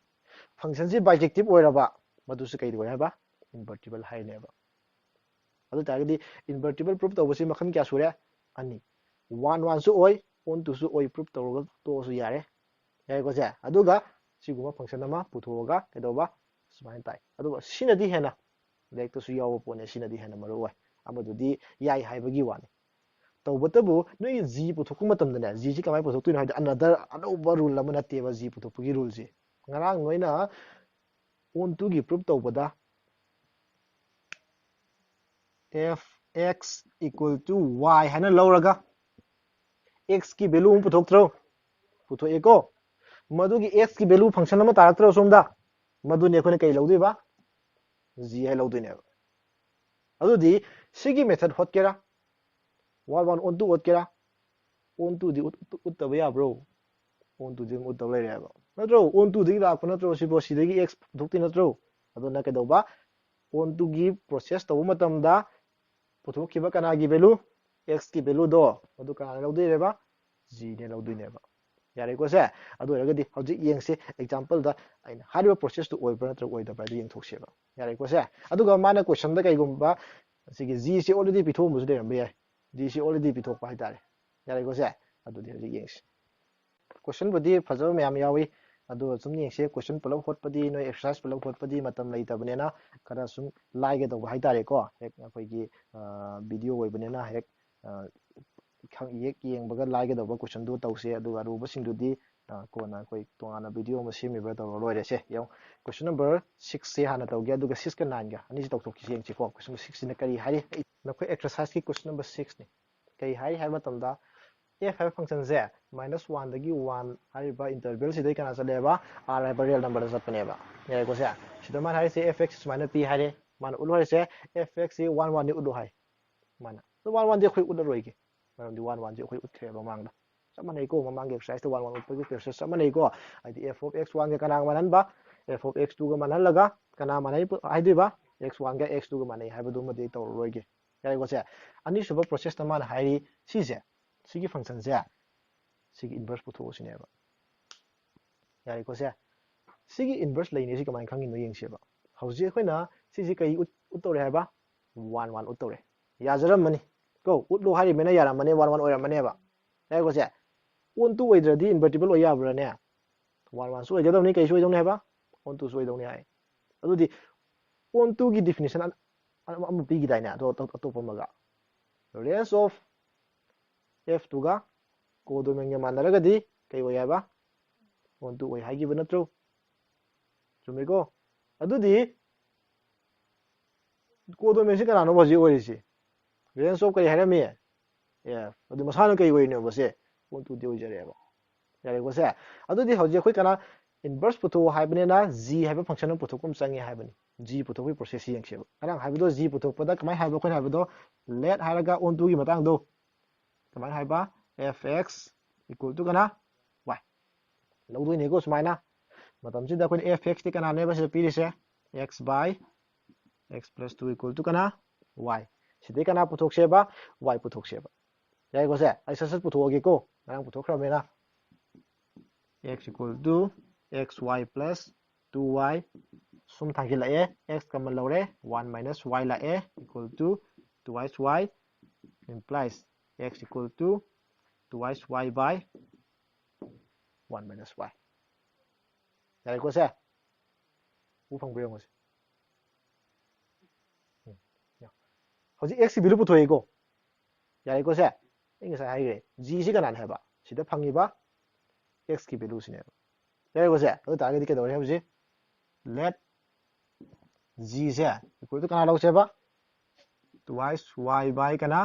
function si bijective oiraba madu se kai do hai ba invertible hai ne ba adu tagdi invertible proof to basi makhan kya sure ani 1 su oi 2 su oi proof to to su yare yai ko se aduga siguma function ama puthoga kedoba sumain tai aduga sinadi hena lek to su yawo pone sinadi hena maru oi amadu di yai hai bagi wani tawbatabu noi g puthokku matam da g si kamai puthok tuino haida another another rule lamana teba g puthokku rule si ngarang noina on to gi proof tawbada fx equal to y hana lauraga x ki value puthok tro puthok eko madu gi x ki value function ama tarak tro somda madu ne khone kai laudui ba g hai laudui ne adu di sigi method hot kera 1 on 2 ot kera on 2 di ut ta ba bro on 2 di ut ta lai re ba natro on 2 di la ko natro si bo si di x puthok ti natro adu na ke do ba on 2 gi process to matam da puthok ki ba kana gi value x ki value do adu kana laudui re ba g ne laudui ne ba yare ko se adu era ga di hojik yeng se example da aina hariba process to oi bra natro oi da ba di yeng thok se ba yare ko se adu ga mana question da kai gum ba sigi g si already pithok mu de ba yai g si already pithok pa haitare yare ko se adu di hojik yeng se question budi fajaba mayam yawi adu sum yeng se question pulap hot padi no exercise pulap hot padi matam lai ta bane na kara sum lai ge do ba haitare ko hek akoi gi video oi bane na hek khang yek yeng baga lai ge do ba question do tawse adu aru ba sing du di ko na koi tongana video ma semi ba to loi re se yong question number 6 se hana tawge adu ga 6 ka 9 ga ani tok tok ki yeng chi ko question 6 ne kari hari na koi exercise ki question number 6 ni kai hari hai matam da f hai function ze -1 dagi 1 hari ba interval si dai kana chale ba r hai ba real number da chapne ba yai ko se sida man hari se fx - p hari man ulu hari se fx si 1 1 ni ulu hai mana 1 1 de khoi ulu roi ge man di 1 1 je khoi ut khre ba mang da samane ko mamang ge exercise 1 1 ut pa ge process samane ko ai di f of x1 ge kana manan ba f of x2 ge manan laga kana manai ai di ba x1 ge x2 ge manai hai ba du ma de to roi ge yai ko se ani suba process ta man hari si se sigi function se sigi inverse putho sine ba yari ko se sigi inverse leine si kamai khangin no yeng se ba hauji khoina sigi kai ut tore ha ba 1 1 ut tore ya jaram mani ꯀꯣ ꯎꯠꯂꯣ ꯍꯥꯏꯔꯤꯕꯅꯤꯅ ꯌꯥꯔꯝꯃꯅꯤ 1 1 ꯑꯣꯏꯔꯝꯃꯅꯦꯕ ꯌꯥꯏꯀꯣ ꯁꯦ on 2 ꯑꯣꯏꯗ꯭ꯔꯗꯤ invertible ꯑꯣꯏ ꯌꯥꯕ꯭ꯔꯥꯅꯦ 1 1 ꯁꯨ ꯑꯣꯏꯒꯗꯧꯅꯤ ꯀꯩꯁꯨ ꯑꯣꯏꯗꯧꯅꯤ ꯍꯥꯏꯕ on 2 ꯁꯨ ꯑꯣꯏꯗꯧꯅꯤ ꯍꯥꯏ ꯑꯗꯨꯗꯤ on 2 ꯒꯤ definition ꯑꯃ ꯄꯤꯈꯤꯗꯥꯏꯅꯦ ꯑꯇꯣꯞꯄ ꯑꯃꯒ range of f2 ꯒ codomain ꯒ ꯃꯥꯟꯅꯔꯒꯗꯤ ꯀꯩ ꯑꯣꯏ ꯍꯥꯏꯕ on 2 ꯑꯣꯏ ꯍꯥꯏꯈꯤꯕ ꯅꯠꯇ꯭ꯔꯣ ꯆꯨꯝꯃꯤꯀꯣ ꯑꯗꯨꯗꯤ codomain ꯁꯤ ꯀꯅꯥꯅꯣ ꯍꯧꯖꯤꯛ ꯑꯣꯏꯔꯤꯁꯤ range of ꯀꯩ ꯍꯥꯏꯔꯝꯃꯤ f ꯑꯗꯨ ꯃꯁꯥꯅ ꯀꯩ ꯑꯣꯏꯅꯣꯕ ꯁꯦ on 2 ꯗꯤ ꯑꯣꯏꯖꯔꯦꯕ ꯌꯥꯔꯦꯀꯣ ꯁꯦ ꯑꯗꯨꯗꯤ ꯍꯧꯖꯤꯛ ꯑꯩꯈꯣꯏ ꯀꯅꯥ inverse ꯄꯨꯊꯣꯛ ꯍꯥꯏꯕꯅꯤꯅ g ꯍꯥꯏꯕ ꯐꯪꯛꯁꯟ ꯑꯃ ꯄꯨꯊꯣꯛꯄ ꯑꯃ ꯆꯪꯉꯦ ꯍꯥꯏꯕꯅꯤ g ꯄꯨꯊꯣꯛꯄꯒꯤ ꯄ꯭ꯔꯣꯁꯦꯁ ꯌꯦꯡꯁꯦꯕ ꯉꯔꯥꯡ ꯍꯥꯏꯕꯗꯣ g ꯄꯨꯊꯣꯛꯄꯗ ꯀꯃꯥꯏꯅ ꯍꯥꯏꯕ ꯑꯩꯈꯣꯏꯅ ꯍꯥꯏꯕꯗꯣ let ꯍꯥꯏꯔꯒ on 2 ꯒꯤ ꯃꯇꯥꯡꯗꯣ ꯀꯃꯥꯏꯅ ꯍꯥꯏꯕ fx equal to ꯀꯅꯥ y ꯂꯧꯗꯣꯏꯅꯦꯀꯣ ꯁꯨꯃꯥꯏꯅ ꯃꯇꯝꯁꯤꯗ ꯑꯩꯈꯣꯏꯅ fx ꯇꯤ ꯀꯅꯥꯅꯦꯕ ꯁꯤꯗ ꯄꯤꯔꯤꯁꯦ x by x plus 2 equal toꯀꯅꯥ y ꯁꯤꯗꯩ ꯀꯅꯥ ꯄꯨꯊꯣꯛꯁꯦꯕ y ꯄꯨꯊꯣꯛꯁꯦꯕ ꯌꯥꯏꯀꯣ ꯁꯦ ꯑꯩ ꯁꯠ ꯄꯨꯊꯣꯛꯑꯒꯦꯀꯣ ꯉꯔꯥꯡ ꯄꯨꯊꯣꯛꯈ꯭ꯔꯕꯅꯤꯅ x equal to xy plus 2y ꯁꯨꯝ ꯊꯥꯡꯖꯤꯜꯂꯛꯑꯦ x ꯀꯃꯟ ꯂꯧꯔꯦ 1 minus y ꯂꯥꯛꯑꯦ equal to 2y implies x equal to 2y by 1 minus y ꯌꯥꯔꯦꯀꯣ ꯁꯦ ꯎ ꯐꯪꯕ꯭ꯔ ꯌꯦꯡꯉꯣ ꯁꯦ ꯍꯧꯖꯤꯛ x ꯒꯤ ꯚꯦꯂꯨ ꯄꯨꯊꯣꯛꯑꯦꯀꯣ ꯌꯥꯔꯦꯀꯣ ꯁꯦ ꯑꯩ ꯉꯁꯥꯏ ꯍꯥꯏꯈ꯭ꯔꯦ g ꯁꯤ ꯀꯅꯥꯅ ꯍꯥꯏꯕ ꯁꯤꯗ ꯐꯪꯉꯤꯕ x ꯒꯤ ꯚꯦꯂꯨꯁꯤꯅꯦꯕ ꯌꯥꯔꯦꯀꯣ ꯁꯦ ꯑꯗꯨ ꯇꯥꯔꯒꯗꯤ ꯀꯩꯗꯧꯔꯦ ꯍꯧꯖꯤꯛ let g say equal to ꯀꯅꯥ ꯂꯧꯁꯦꯕ 2y byꯀꯅꯥ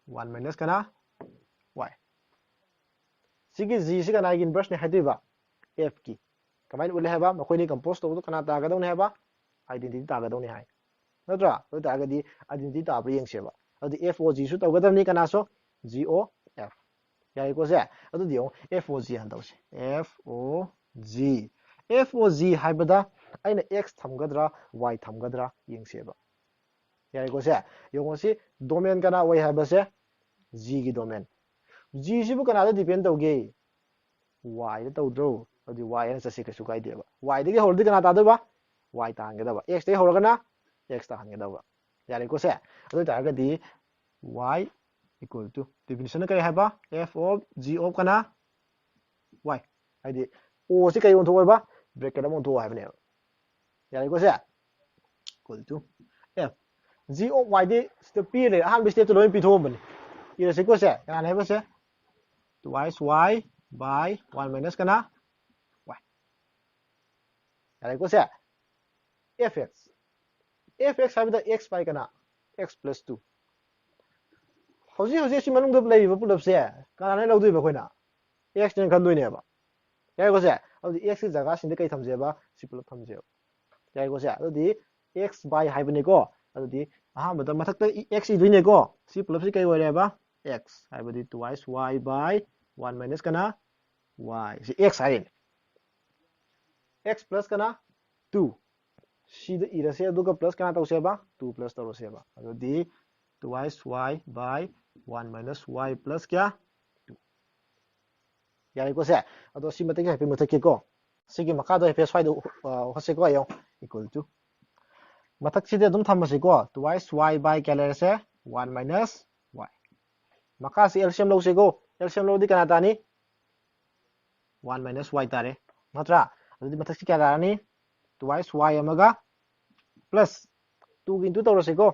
1 minusꯀꯅꯥ y ꯁꯤꯒꯤ g ꯁꯤ ꯀꯅꯥꯒꯤ inverse ꯅꯦ ꯍꯥꯏꯗꯣꯏꯕ f ꯒꯤ ꯀꯃꯥꯏꯅ ꯎꯠꯂꯦ ꯍꯥꯏꯕ ꯃꯈꯣꯏꯅꯤ ꯀꯝꯄꯣꯖ ꯇꯧꯕꯗꯣ ꯀꯅꯥ ꯇꯥꯒꯗꯧꯅꯤ ꯍꯥꯏꯕ identity ꯇꯥꯒꯗꯧꯅꯤ ꯍꯥꯏ ꯅꯠꯇ꯭ꯔꯥ ꯑꯗꯨ ꯇꯥꯔꯒꯗꯤ identity ꯇꯥꯕ꯭ꯔꯥ ꯌꯦꯡꯁꯦꯕ ꯑꯗꯨꯗꯤ FOG ꯁꯨ ꯇꯧꯒꯗꯕꯅꯤ ꯀꯅꯥꯁꯨ GOF ꯌꯥꯏꯀꯣ ꯁꯦ ꯑꯗꯨꯗꯤ ꯌꯦꯡꯉꯣ FOG ꯍꯥꯟꯅ ꯇꯧꯁꯦ FOG ꯍꯥꯏꯕꯗ ꯑꯩꯅ x ꯊꯝꯒꯗ꯭ꯔꯥ y ꯊꯝꯒꯗ꯭ꯔꯥ ꯌꯦꯡꯁꯦꯕ ꯌꯥꯏꯀꯣ ꯁꯦ ꯌꯦꯡꯉꯣ ꯁꯤ ꯗꯣꯃꯦꯟ ꯀꯅꯥ ꯑꯣꯏ ꯍꯥꯏꯕꯁꯦ g ꯒꯤ ꯗꯣꯃꯦꯟ g ꯁꯤꯕꯨ ꯀꯅꯥꯗ ꯗꯤꯄꯦꯟ ꯇꯧꯒꯦ y ꯗ ꯇꯧꯗ꯭ꯔꯣ ꯑꯗꯨꯗꯤ y ꯍꯥꯏꯅ ꯆꯠꯁꯤ ꯀꯩꯁꯨ ꯀꯥꯏꯗꯦꯕ y ꯗꯒꯤ ꯍꯧꯔꯗꯤ ꯀꯅꯥ ꯇꯥꯗꯣꯏꯕ y ꯇꯥꯍꯟꯒꯗꯕ x ꯗꯒꯤ ꯍꯧꯔꯒꯅ x ꯇꯥꯍꯟꯒꯗꯕ ꯌꯥꯔꯦꯀꯣ ꯁꯦ ꯑꯗꯨ ꯇꯥꯔꯒꯗꯤ y equal to definition ꯀꯔꯤ ꯍꯥꯏꯕ f of g of ꯀꯅꯥ y ꯍꯥꯏꯗꯤ o ꯁꯤ ꯀꯔꯤ ꯑꯣꯟꯊꯣꯛꯑꯣꯏꯕ ꯕ꯭ꯔꯦꯀꯦꯠ ꯑꯃ ꯑꯣꯟꯊꯣꯛꯑꯣ ꯍꯥꯏꯕꯅꯦꯕ ꯌꯥꯔꯦꯀꯣ ꯁꯦ equal to f g of y ꯗꯤ ꯁꯤꯗ ꯄꯤꯔꯦ ꯑꯍꯥꯟꯕ ꯁ꯭ꯇꯦꯞꯇ ꯂꯣꯏꯅ ꯄꯤꯊꯣꯛꯑꯝꯕꯅꯤ ꯏꯔꯁꯤꯀꯣ ꯁꯦ ꯀꯅꯥꯅ ꯍꯥꯏꯕꯁꯦ 2y by 1 minus ꯀꯅꯥ y ꯌꯥꯔꯦꯀꯣ ꯁꯦ fx ꯍꯥꯏꯕꯗ x by ꯀꯅꯥ x plus 2 ꯍꯧꯖꯤꯛ ꯁꯤ ꯃꯅꯨꯡꯗ ꯂꯩꯔꯤꯕ ꯄꯨꯂꯞꯁꯦ ꯀꯅꯥꯅ ꯂꯧꯗꯣꯏꯕ ꯑꯩꯈꯣꯏꯅ x ꯅꯦ ꯈꯟꯗꯣꯏꯅꯦꯕ ꯌꯥꯏꯀꯣ ꯁꯦ ꯑꯗꯨꯗꯤ x ꯒꯤ ꯖꯒꯥꯁꯤꯡꯗ ꯀꯩ ꯊꯝꯖꯦꯕ ꯁꯤ ꯄꯨꯂꯞ ꯊꯝꯖꯦꯕ ꯌꯥꯏꯀꯣ ꯁꯦ ꯑꯗꯨꯗꯤ x by ꯍꯥꯏꯕꯅꯤꯀꯣ ꯑꯗꯨꯗꯤ ꯑꯍꯥꯟꯕꯗ ꯃꯊꯛꯇ x ꯏꯗꯣꯏꯅꯦꯀꯣ ꯁꯤ ꯄꯨꯂꯞꯁꯤ ꯀꯩ ꯑꯣꯏꯔꯦꯕ x ꯍꯥꯏꯕꯗꯤ 2y by 1 minus ꯀꯅꯥ y ꯁꯤ x ꯍꯥꯏꯔꯤꯅꯦ x plusꯀꯅꯥ 2 ꯁꯤꯗ ꯏꯔꯁꯦ ꯑꯗꯨꯒ ꯄ꯭ꯂꯁ ꯀꯅꯥ ꯇꯧꯁꯦꯕ 2 ꯄ꯭ꯂꯁ ꯇꯧꯔꯁꯦꯕ ꯑꯗꯨꯗꯤ 2y by 1 minus y plus kya 2 ꯌꯥꯔꯦꯀꯣ ꯁꯦ ꯑꯗꯣ ꯁꯤ ꯃꯇꯦꯛ ꯍꯥꯏꯐꯦꯠ ꯃꯨꯊꯠꯀꯦꯀꯣ ꯁꯤꯒꯤ ꯃꯈꯥꯗ ꯍꯥꯏꯐꯦꯠ ꯁ꯭ꯋꯥꯏꯗ ꯍꯣꯠꯁꯦꯀꯣ ꯌꯦꯡꯉꯣ equal to ꯃꯊꯛꯁꯤꯗ ꯑꯗꯨꯝ ꯊꯝꯃꯁꯤꯀꯣ 2y by ꯀꯌꯥ ꯂꯩꯔꯁꯦ 1 minus y ꯃꯈꯥꯁꯤ LCM ꯂꯧꯁꯤꯀꯣ LCM ꯂꯧꯔꯗꯤ ꯀꯅꯥ ꯇꯥꯅꯤ 1 minus y ꯇꯥꯔꯦ ꯅꯠꯇ꯭ꯔꯥ ꯑꯗꯨꯗꯤ ꯃꯊꯛꯁꯤ ꯀꯌꯥ ꯇꯥꯔꯅꯤ 2y ꯑꯃꯒ plus 2 ꯒꯤ ꯏꯟꯇꯨ ꯇꯧꯔꯁꯤꯀꯣ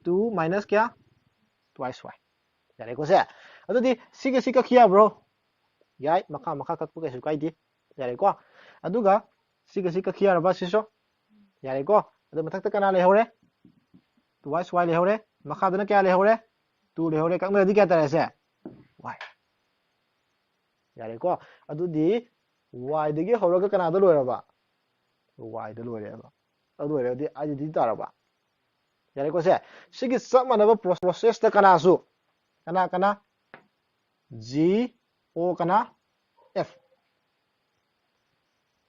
2 minus kya 2y ꯌꯥꯔꯦꯀꯣ ꯁꯦ ꯑꯗꯨꯗꯤ ꯁꯤꯒ ꯁꯤ ꯀꯛꯈꯤ ꯌꯥꯕ꯭ꯔꯣ ꯌꯥꯏ ꯃꯈꯥ ꯀꯛꯄ ꯀꯩꯁꯨ ꯀꯥꯏꯗꯦ ꯌꯥꯔꯦꯀꯣ ꯑꯗꯨꯒ ꯁꯤꯒ ꯁꯤ ꯀꯛꯈꯤ ꯌꯥꯔꯕ ꯁꯤꯁꯨ ꯌꯥꯔꯦꯀꯣ ꯑꯗꯨ ꯃꯊꯛꯇ ꯀꯅꯥ ꯂꯩꯍꯧꯔꯦ 2y ꯂꯩꯍꯧꯔꯦ ꯃꯈꯥꯗꯅ ꯀꯌꯥ ꯂꯩꯍꯧꯔꯦ 2 ꯂꯩꯍꯧꯔꯦ ꯀꯛꯅꯔꯗꯤ ꯀꯌꯥ ꯇꯥꯔꯦꯁꯦ y ꯌꯥꯔꯦꯀꯣ ꯑꯗꯨꯗꯤ y ꯗꯒꯤ ꯍꯧꯔꯒ ꯀꯅꯥꯗ ꯂꯣꯏꯔꯕ y ꯗ ꯂꯣꯏꯔꯦꯕ ꯑꯗꯨ ꯑꯣꯏꯔꯗꯤ identity ꯇꯥꯔꯕ ꯌꯥꯔꯦꯀꯣ ꯁꯦ ꯁꯤꯒꯤ ꯆꯞ ꯃꯥꯟꯅꯕ ꯄ꯭ꯔꯣꯁꯦꯁꯇ ꯀꯅꯥꯁꯨꯀꯅꯥ g oꯀꯅꯥ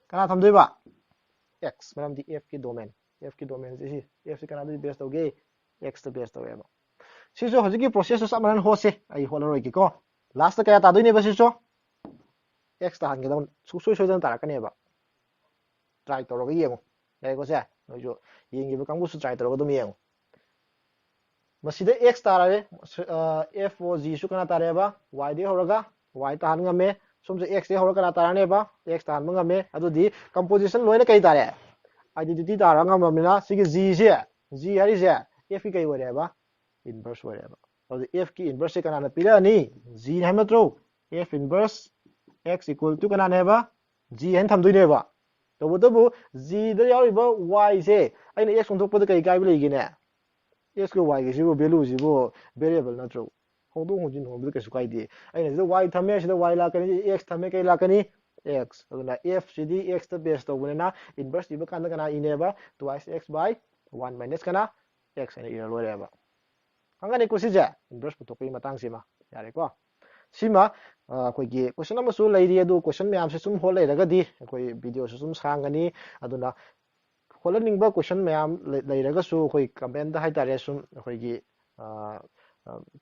fꯀꯅꯥ ꯊꯝꯗꯣꯏꯕ x ꯃꯔꯝꯗꯤ f ꯀꯤ ꯗꯣꯃꯦꯟ ꯁꯤ f ꯁꯤ ꯀꯅꯥꯗ ꯕꯦꯁ ꯇꯧꯒꯦ x ꯇ ꯕꯦꯁ ꯇꯧꯋꯦꯕ ꯁꯤꯁꯨ ꯍꯧꯖꯤꯛꯀꯤ ꯄ꯭ꯔꯣꯁꯦꯁꯇꯨ ꯆꯞ ꯃꯥꯟꯅꯅ ꯍꯣꯠꯁꯦ ꯑꯩ ꯍꯣꯠꯂꯔꯣꯏꯒꯦꯀꯣ ꯂꯥꯁꯇ ꯀꯌꯥ ꯇꯥꯗꯣꯏꯅꯦꯕ ꯁꯤꯁꯨ x ꯇꯥꯍꯟꯒꯗꯧꯅꯤ ꯁꯨꯡꯁꯣꯏ ꯁꯣꯏꯗꯅ ꯇꯥꯔꯛꯀꯅꯦꯕ ꯇ꯭ꯔꯥꯏ ꯇꯧꯔꯒ ꯌꯦꯡꯉꯨ ꯌꯥꯔꯦꯀꯣ ꯁꯦ ꯅꯣꯏꯁꯨ ꯌꯦꯡꯉꯤꯕ ꯀꯥꯡꯕꯨꯁꯨ ꯇ꯭ꯔꯥꯏ ꯇꯧꯔꯒ ꯑꯗꯨꯝ ꯌꯦꯡꯉꯨ masida x tarare f o g su kana tareba y de horaga y tahan ngame somse x de horaga kana tarane ba x tahan ngame adudi composition loina kai tare identity tara ngamamina sigi g je g hari je f ki kai wareba inverse wareba adu f ki inverse kana na pirani g ha matro f inverse x equal to kana neba g hen thamdui neba tawdabu g da yariba y se aina x onthokpada kai kai legine x ko y ke sibo value sibo variable natro hongdong hongjin hongbu ke sukai di aina sida y thame sida y la kani x thame kai la kani x aduna f cd x ta base to bunena inverse diba kanda kana ineba twice x by 1 minus kana x ani ira loreba hangani ko sija inverse putokai matang sima yare ko sima ꯑꯩꯈꯣꯏꯒꯤ ꯀꯣꯏꯁꯟ ꯑꯃꯁꯨ ꯂꯩꯔꯤ ꯑꯗꯨ ꯀꯣꯏꯁꯟ ꯃꯌꯥꯝꯁꯦ ꯁꯨꯝ ꯍꯣꯠ ꯂꯩꯔꯒꯗꯤ ꯑꯩꯈꯣꯏ ꯚꯤꯗꯤꯑꯣꯁꯨ ꯁꯨꯝ ꯁꯥꯡꯒꯅꯤ ꯑꯗꯨꯅ ꯍꯣꯠꯍꯟꯅꯤꯡꯕ ꯀꯣꯏꯁꯟ ꯃꯌꯥꯝ ꯂꯩꯔꯒꯁꯨ ꯑꯩꯈꯣꯏ ꯀꯃꯦꯟꯗ ꯍꯥꯏꯇꯥꯔꯦ ꯁꯨꯝ ꯑꯩꯈꯣꯏꯒꯤ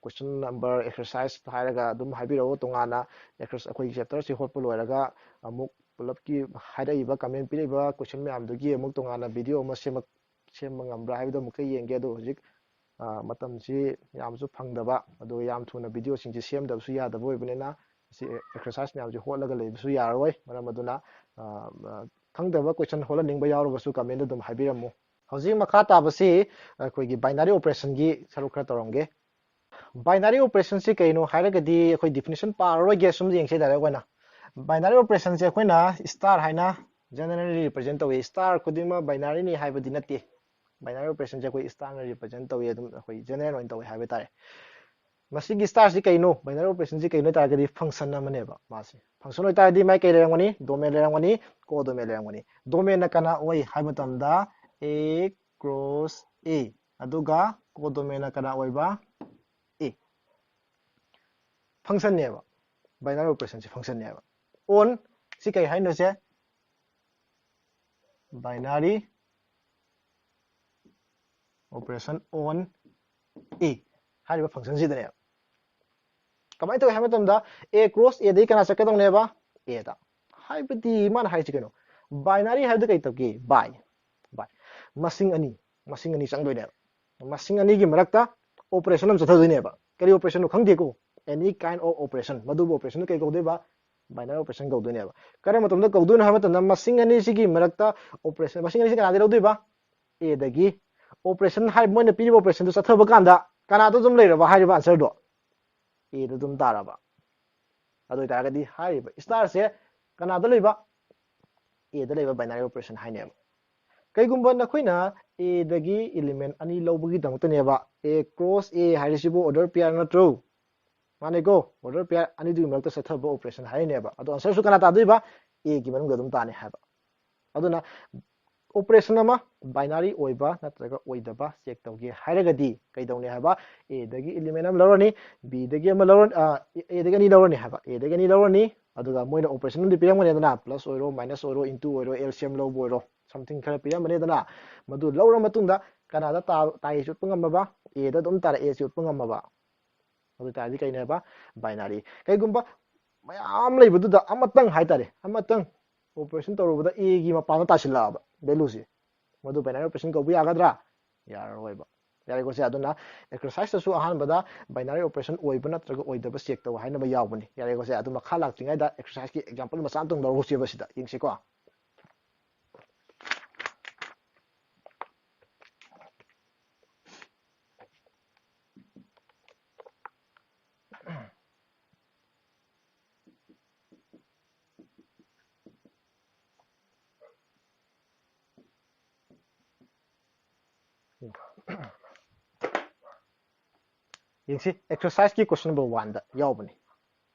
ꯀꯣꯏꯁꯟ ꯅꯝꯕꯔ ꯑꯦꯛꯁꯔꯁꯥꯏꯁ ꯍꯥꯏꯔꯒ ꯑꯗꯨꯝ ꯍꯥꯏꯕꯤꯔꯛꯑꯣ ꯇꯣꯉꯥꯟꯅ ꯑꯩꯈꯣꯏꯒꯤ ꯆꯦꯞꯇꯔꯁꯤ ꯍꯣꯠꯄ ꯂꯣꯏꯔꯒ ꯑꯃꯨꯛ ꯄꯨꯂꯞꯀꯤ ꯍꯥꯏꯔꯛꯏꯕ ꯀꯃꯦꯟ ꯄꯤꯔꯛꯏꯕ ꯀꯣꯏꯁꯟ ꯃꯌꯥꯝꯗꯨꯒꯤ ꯑꯃꯨꯛ ꯇꯣꯉꯥꯟꯅ ꯚꯤꯗꯤꯑꯣ ꯑꯃ ꯁꯦꯝꯕ ꯉꯝꯕ꯭ꯔꯥ ꯍꯥꯏꯕꯗꯣ ꯑꯃꯨꯛꯀ ꯌꯦꯡꯒꯦ ꯑꯗꯣ ꯍꯧꯖꯤꯛ ꯃꯇꯝꯁꯤ ꯌꯥꯝꯁꯨ ꯐꯪꯗꯕ ꯑꯗꯨꯒ ꯌꯥꯝ ꯊꯨꯅ ꯚꯤꯗꯤꯑꯣꯁꯤꯡꯁꯤ ꯁꯦꯝꯗꯕꯁꯨ ꯌꯥꯗꯕ ꯑꯣꯏꯕꯅꯤꯅ ꯁꯤ ꯑꯦꯛꯁꯔꯁꯥꯏꯁ ꯃꯌꯥꯝꯁꯤ ꯍꯣꯠꯂꯒ ꯂꯩꯕꯁꯨ ꯌꯥꯔꯣꯏ ꯃꯔꯝ ꯑꯗꯨꯅ ꯈꯪꯗꯕ ꯀꯣꯏꯁꯟ ꯍꯣꯠꯍꯟꯅꯤꯡꯕ ꯌꯥꯎꯔꯒꯁꯨ ꯀꯃꯦꯟꯗ ꯑꯗꯨꯝ ꯍꯥꯏꯕꯤꯔꯝꯃꯨ ꯍꯧꯖꯤꯛ ꯃꯈꯥ ꯇꯥꯕꯁꯤ ꯑꯩꯈꯣꯏꯒꯤ ꯕꯥꯏꯅꯔꯤ ꯑꯣꯄꯔꯦꯁꯟꯒꯤ ꯁꯔꯨꯛ ꯈꯔ ꯇꯧꯔꯝꯒꯦ ꯕꯥꯏꯅꯔꯤ ꯑꯣꯄꯔꯦꯁꯟꯁꯤ ꯀꯩꯅꯣ ꯍꯥꯏꯔꯒꯗꯤ ꯑꯩꯈꯣꯏ ꯗꯤꯐꯤꯅꯤꯁꯟ ꯄꯥꯔꯔꯣꯏꯒꯦ ꯁꯨꯝ ꯌꯦꯡꯁꯤ ꯗꯥꯏꯔꯦꯛ ꯑꯣꯏꯅ ꯕꯥꯏꯅꯔꯤ ꯑꯣꯄꯔꯦꯁꯟꯁꯦ ꯑꯩꯈꯣꯏꯅ ꯁ꯭ꯇꯥꯔ ꯍꯥꯏꯅ ꯖꯦꯅꯔꯦꯜꯂꯤ ꯔꯤꯄ꯭ꯔꯖꯦꯟ ꯇꯧꯏ ꯁ꯭ꯇꯥꯔ ꯈꯨꯗꯤꯡꯃꯛ ꯕꯥꯏꯅꯔꯤꯅꯤ ꯍꯥꯏꯕꯗꯤ ꯅꯠꯇꯦ ꯕꯥꯏꯅꯔꯤ ꯑꯣꯄꯔꯦꯁꯟꯁꯦ ꯑꯩꯈꯣꯏ ꯁ꯭ꯇꯥꯔꯅ ꯔꯤꯄ꯭ꯔꯖꯦꯟ ꯇꯧꯏ ꯑꯗꯨꯝ ꯑꯩꯈꯣꯏ ꯖꯦꯅꯔꯦꯜ ꯑꯣꯏꯅ ꯇꯧꯏ ꯍꯥꯏꯕ ꯇꯥꯔꯦ ꯃꯁꯤꯒꯤ ꯁ꯭ꯇꯥꯔꯁꯤ ꯀꯩꯅꯣ ꯕꯥꯏꯅꯔꯤ ꯑꯣꯄꯔꯦꯁꯟꯁꯤ ꯀꯩꯅꯣ ꯍꯥꯏꯇꯥꯔꯒꯗꯤ ꯐꯪꯁꯟ ꯑꯃꯅꯦꯕ ꯃꯥꯁꯤ ꯐꯪꯁꯟ ꯑꯣꯏꯇꯥꯔꯗꯤ ꯃꯥꯏ ꯀꯩ ꯂꯩꯔꯝꯒꯅꯤ ꯗꯣꯃꯦꯟ ꯂꯩꯔꯝꯒꯅꯤ ꯀꯣꯗꯣꯃꯦꯟ ꯂꯩꯔꯝꯒꯅꯤ ꯗꯣꯃꯦꯟꯅ ꯀꯅꯥ ꯑꯣꯏ ꯍꯥꯏꯕ ꯃꯇꯝꯗ a ꯀ꯭ꯔꯣꯁ a ꯑꯗꯨꯒ ꯀꯣꯗꯣꯃꯦꯟꯅ ꯀꯅꯥ ꯑꯣꯏꯕ a ꯐꯪꯁꯟꯅꯦꯕ ꯕꯥꯏꯅꯔꯤ ꯑꯣꯄꯔꯦꯁꯟꯁꯤ ꯐꯪꯁꯟꯅꯦꯕ ꯑꯣꯟ ꯁꯤ ꯀꯩ ꯍꯥꯏꯅꯣꯁꯦ binary operation on a ꯍꯥꯏꯔꯤꯕ ꯐꯪꯁꯟꯁꯤꯗꯅꯦꯕ ꯀꯃꯥꯏꯅ ꯇꯧꯏ ꯍꯥꯏꯕ ꯃꯇꯝꯗ a ꯀ꯭ꯔꯣꯁ a ꯗꯒꯤ ꯀꯅꯥ ꯆꯠꯀꯗꯧꯅꯦꯕ a ꯗ ꯍꯥꯏꯕꯗꯤ ꯃꯥꯅ ꯍꯥꯏꯁꯤ ꯀꯩꯅꯣ binary ꯍꯥꯏꯕꯗꯤ ꯀꯩ ꯇꯧꯒꯦ by masing ani ꯆꯪꯗꯣꯏꯅꯦꯕ masing anigi marakta operation ꯑꯃ ꯆꯠꯊꯗꯣꯏꯅꯦꯕ ꯀꯔꯤ operation ꯅꯣ ꯈꯪꯗꯦꯀꯣ any kind of operation ꯃꯗꯨꯕꯨ operation ꯀꯩ ꯀꯧꯗꯣꯏꯕ binary operation ꯀꯧꯗꯣꯏꯅꯦꯕ ꯀꯔꯝꯕ ꯃꯇꯝꯗ ꯀꯧꯗꯣꯏꯅꯣ ꯍꯥꯏꯕ ꯃꯇꯝꯗ masing ꯑꯅꯤꯁꯤꯒꯤ ꯃꯔꯛꯇ operation masing ꯑꯅꯤꯁꯤ ꯀꯅꯥꯗꯒꯤ ꯂꯧꯗꯣꯏꯕ a ꯗꯒꯤ operation ꯍꯥꯏ ꯃꯣꯏꯅ ꯄꯤꯔꯤꯕ operation ꯗꯨ ꯆꯠꯊꯕ ꯀꯥꯟꯗ ꯀꯅꯥꯗ ꯑꯗꯨꯝ ꯂꯩꯔꯕ ꯍꯥꯏꯔꯤꯕ ꯑꯟꯁꯔꯗꯣ a ꯗ ꯑꯗꯨꯝ ꯇꯥꯔꯕ ꯑꯗꯨ ꯑꯣꯏꯇꯥꯔꯒꯗꯤ ꯍꯥꯏꯔꯤꯕ ꯁ꯭ꯇꯥꯔꯁꯦ ꯀꯅꯥꯗ ꯂꯩꯕ a ꯗ ꯂꯩꯕ binary operation ꯍꯥꯏꯅꯦꯕ ꯀꯩꯒꯨꯝꯕ ꯅꯈꯣꯏꯅ a ꯗꯒꯤ element ꯑꯅꯤ ꯂꯧꯕꯒꯤꯗꯃꯛꯇꯅꯦꯕ a cross a ꯍꯥꯏꯔꯤꯁꯤꯕꯨ order pair ꯅꯠꯇ꯭ꯔꯣ ꯃꯥꯅꯦꯀꯣ order pair ꯑꯅꯤꯗꯨꯒꯤ ꯃꯔꯛꯇ ꯆꯠꯊꯕ operation ꯍꯥꯏꯅꯦꯕ ꯑꯗꯣ ꯑꯟꯁꯔꯁꯨ ꯀꯅꯥ ꯇꯥꯗꯣꯏꯕ a ꯒꯤ ꯃꯅꯨꯡꯗ ꯑꯗꯨꯝ ꯇꯥꯅꯤ ꯍꯥꯏꯕ ꯑꯗꯨꯅ operation ꯑꯃ binary ꯑꯣꯏꯕ ꯅꯠꯇ꯭ꯔꯒ ꯑꯣꯏꯗꯕ ꯆꯦꯛ ꯇꯧꯒꯦ ꯍꯥꯏꯔꯒꯗꯤ ꯀꯩꯗꯧꯅꯤ ꯍꯥꯏꯕ a ꯗꯒꯤ element ꯑꯃ ꯂꯧꯔꯅꯤ b ꯗꯒꯤ ꯑꯃ ꯂꯧꯔꯅꯤ a ꯗꯒꯤ ꯑꯅꯤ ꯂꯧꯔꯅꯤ ꯍꯥꯏꯕ a ꯗꯒꯤ ꯑꯅꯤ ꯂꯧꯔꯅꯤ ꯑꯗꯨꯒ ꯃꯣꯏꯅ operation ꯑꯃꯗꯤ ꯄꯤꯔꯝꯒꯅꯤꯗꯅ ꯄ꯭ꯂꯁ ꯑꯣꯏꯔꯣ ꯃꯥꯏꯅꯁ ꯑꯣꯏꯔꯣ ꯏꯟꯇꯨ ꯑꯣꯏꯔꯣ LCM ꯂꯧꯕ ꯑꯣꯏꯔꯣ ꯁꯝꯊꯤꯡ ꯈꯔ ꯄꯤꯔꯝꯕꯅꯤꯗꯅ ꯃꯗꯨ ꯂꯧꯔ ꯃꯇꯨꯡꯗ ꯀꯅꯥꯗ ꯇꯥꯏ ꯆꯨꯠꯄ ꯉꯝꯃꯕ a ꯗ ꯑꯗꯨꯝ ꯇꯥꯔꯛꯑꯦ ꯆꯨꯠꯄ ꯉꯝꯃꯕ ꯑꯗꯨ ꯇꯥꯔꯗꯤ ꯀꯩꯅꯦꯕ binary ꯀꯩꯒꯨꯝꯕ ꯃꯌꯥꯝ ꯂꯩꯕꯗꯨꯗ ꯑꯃꯇꯪ ꯍꯥꯏꯇꯥꯔꯦ ꯑꯃꯇꯪ operation ꯇꯧꯔꯨꯕꯗ a ꯒꯤ ꯃꯄꯥꯟꯗ ꯇꯥꯁꯤꯜꯂꯛꯑꯕ ꯚꯦꯂꯨꯁꯦ ꯃꯗꯨ binary operation ꯀꯧꯕ ꯌꯥꯒꯗ꯭ꯔꯥ ꯌꯥꯔꯔꯣꯏꯕ ꯌꯥꯔꯦꯀꯣꯁꯦ ꯑꯗꯨꯅ ꯑꯦꯛꯁꯔꯁꯥꯏꯖꯇꯁꯨ ꯑꯍꯥꯟꯕꯗ binary operation ꯑꯣꯏꯕ ꯅꯠꯇ꯭ꯔꯒ ꯑꯣꯏꯗꯕ ꯆꯦꯛ ꯇꯧ ꯍꯥꯏꯅꯕ ꯌꯥꯎꯕꯅꯤ ꯌꯥꯔꯦꯀꯣꯁꯦ ꯑꯗꯨ ꯃꯈꯥ ꯂꯥꯛꯇ꯭ꯔꯤꯉꯩꯗ ꯑꯦꯛꯁꯔꯁꯥꯏꯖꯀꯤ ꯑꯦꯛꯖꯥꯝꯄꯜ ꯃꯆꯥ ꯑꯃꯇꯪ ꯂꯧꯔꯁꯦꯕ ꯁꯤꯗ ꯌꯦꯡꯁꯤꯀꯣ ꯌꯦꯡꯁꯤ ꯑꯦꯛꯁꯔꯁꯥꯏꯖꯀꯤ ꯀ꯭ꯋꯦꯁꯟ ꯅꯝꯕꯔ 1ꯗ ꯌꯥꯎꯕꯅꯤ